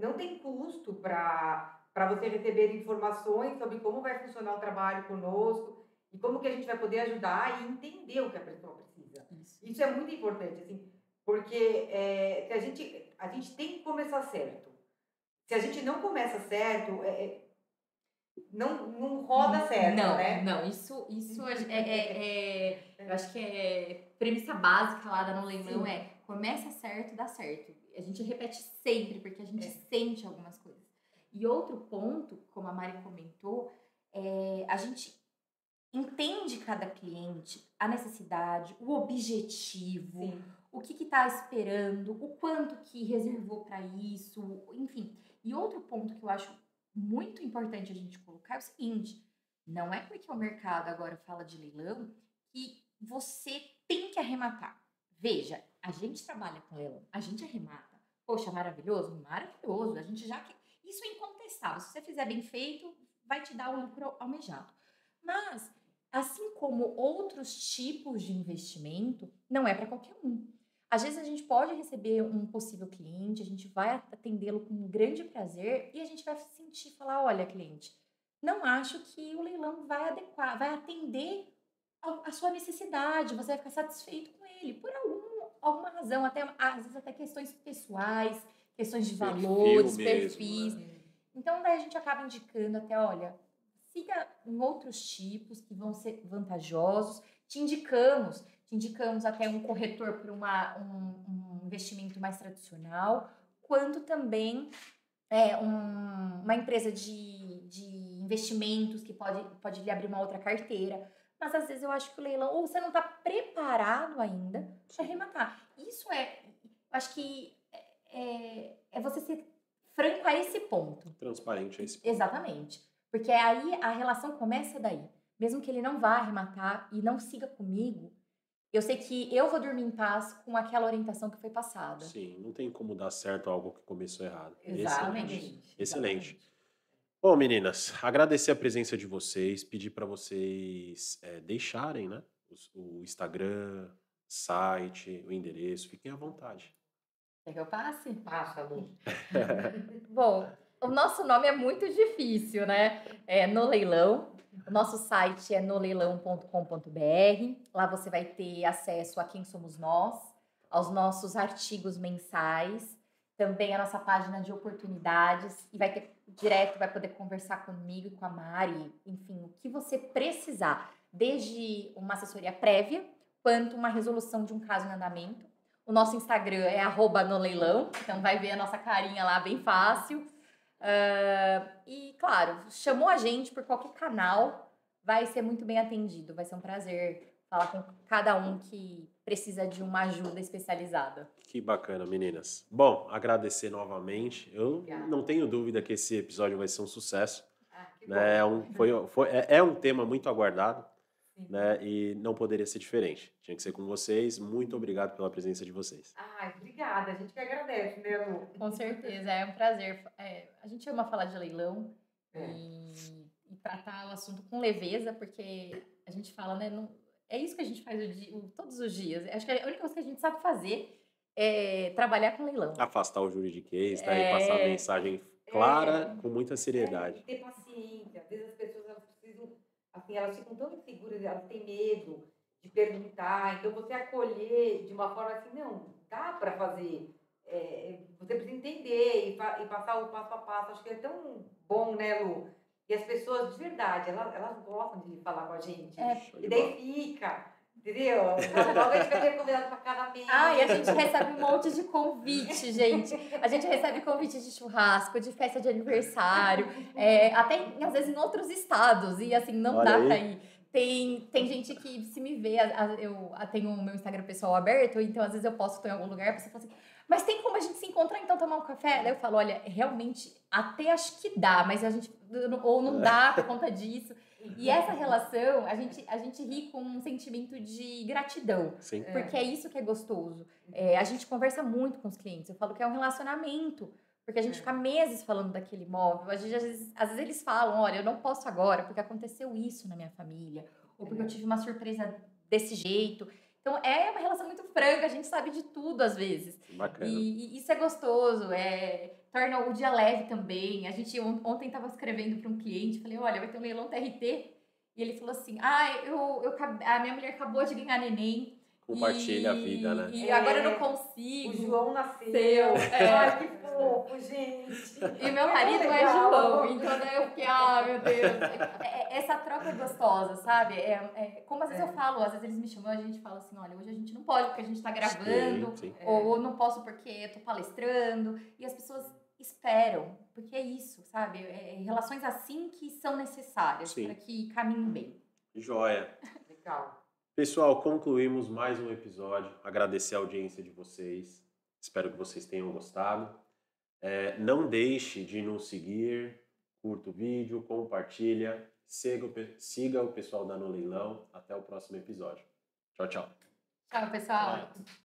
não tem custo para você receber informações sobre como vai funcionar o trabalho conosco e como que a gente vai poder ajudar e entender o que a pessoa precisa. Isso é muito importante, assim, porque a gente tem que começar certo. Se a gente não começa certo, não roda certo, né? Não, isso eu acho que é premissa básica lá da No Leilão. Começa certo, dá certo. A gente repete sempre, porque a gente sente algumas coisas. E outro ponto, como a Mari comentou, a gente entende cada cliente, a necessidade, o objetivo, o que está esperando, o quanto que reservou para isso, enfim. E outro ponto que eu acho muito importante a gente colocar é o seguinte, não é porque o mercado agora fala de leilão que você tem que arrematar. Veja, a gente trabalha com leilão, a gente arremata. Poxa, maravilhoso? Maravilhoso. A gente já que isso é incontestável. Se você fizer bem feito, vai te dar o lucro almejado. Mas, assim como outros tipos de investimento, não é para qualquer um. Às vezes a gente pode receber um possível cliente, a gente vai atendê-lo com um grande prazer e a gente vai sentir, falar, olha, cliente, não acho que o leilão vai adequar, vai atender a sua necessidade, você vai ficar satisfeito com ele, por alguma razão, até, às vezes até questões pessoais, questões de Perfil valores, mesmo, perfis. né? Então, daí a gente acaba indicando até, olha, siga em outros tipos que vão ser vantajosos, te indicamos até um corretor para um investimento mais tradicional, quanto também uma empresa de investimentos que pode lhe abrir uma outra carteira. Mas às vezes eu acho que o leilão, ou você não está preparado ainda para Sim. arrematar. Eu acho que é você ser franco a esse ponto. Transparente é esse ponto. Exatamente. Porque aí a relação começa daí. Mesmo que ele não vá arrematar e não siga comigo, eu sei que eu vou dormir em paz com aquela orientação que foi passada. Sim, não tem como dar certo algo que começou errado. Exatamente. Excelente. Bom, meninas, agradecer a presença de vocês, pedir para vocês deixarem, né, o Instagram, site, o endereço, fiquem à vontade. Quer que eu passe? Passa, Lu. Bom, o nosso nome é muito difícil, né? É No Leilão. O nosso site é noleilão.com.br. Lá você vai ter acesso a quem somos nós, aos nossos artigos mensais, também a nossa página de oportunidades e vai ter direto, vai poder conversar comigo e com a Mari, enfim, o que você precisar, desde uma assessoria prévia, quanto uma resolução de um caso em andamento. O nosso Instagram é @noleilão, então vai ver a nossa carinha lá bem fácil. E, claro, chamou a gente por qualquer canal, vai ser muito bem atendido. Vai ser um prazer falar com cada um que precisa de uma ajuda especializada. Que bacana, meninas. Bom, agradecer novamente. Eu Obrigada. não tenho dúvida que esse episódio vai ser um sucesso. Que Né? bom. É um tema muito aguardado. Sim. Né? E não poderia ser diferente. Tinha que ser com vocês. Muito obrigado pela presença de vocês. Obrigada. A gente que agradece, né, Lu? Com certeza, é um prazer. A gente ama falar de leilão e tratar o assunto com leveza, porque a gente fala, né? É isso que a gente faz todos os dias. Acho que a única coisa que a gente sabe fazer é trabalhar com leilão. Afastar o juridiquês, né? E passar a mensagem clara, com muita seriedade. E ter paciência. Às vezes as pessoas elas precisam, assim, elas ficam tão inseguras, elas têm medo de perguntar. Então você acolher de uma forma assim, não, dá para fazer. Você precisa entender e passar o passo a passo. Acho que é tão bom, né, Lu? E as pessoas, de verdade, elas gostam de falar com a gente. E daí fica, entendeu? Logo a gente vai ter convidado para casamento. E a gente recebe um monte de convite, gente. A gente recebe convite de churrasco, de festa de aniversário, até às vezes em outros estados. E assim, não Olha dá aí. pra ir. Tem gente que se me vê, eu tenho o meu Instagram pessoal aberto, então às vezes eu posto, tô em algum lugar, a pessoa fala assim, mas tem como a gente se encontrar então tomar um café? Daí eu falo, olha, realmente até acho que dá, mas a gente ou não dá por conta disso. E essa relação, a gente ri com um sentimento de gratidão. Sim. Porque é isso que é gostoso. A gente conversa muito com os clientes. Eu falo que é um relacionamento. Porque a gente fica meses falando daquele imóvel. Às vezes eles falam, olha, eu não posso agora porque aconteceu isso na minha família. Ou porque eu tive uma surpresa desse jeito. Então, é uma relação muito franca. A gente sabe de tudo, às vezes. Bacana. E isso é gostoso. Torna o dia leve também. A gente ontem estava escrevendo para um cliente. Falei, olha, vai ter um leilão TRT. E ele falou assim, a minha mulher acabou de ganhar neném. Compartilha a vida, né? E agora eu não consigo. O João nasceu. Ai, que fofo, gente. E meu marido é João. Então daí eu fiquei, meu Deus. Essa troca é gostosa, sabe? Como às vezes eu falo, às vezes eles me chamam e a gente fala assim, olha, hoje a gente não pode porque a gente tá gravando. Sim. Ou não posso porque eu tô palestrando. E as pessoas esperam, porque é isso, sabe? Relações assim que são necessárias para que caminhem bem. Joia. Legal. Pessoal, concluímos mais um episódio. Agradecer a audiência de vocês. Espero que vocês tenham gostado. Não deixe de nos seguir. Curta o vídeo, compartilha. Siga o pessoal da No Leilão. Até o próximo episódio. Tchau, tchau. Tchau, pessoal.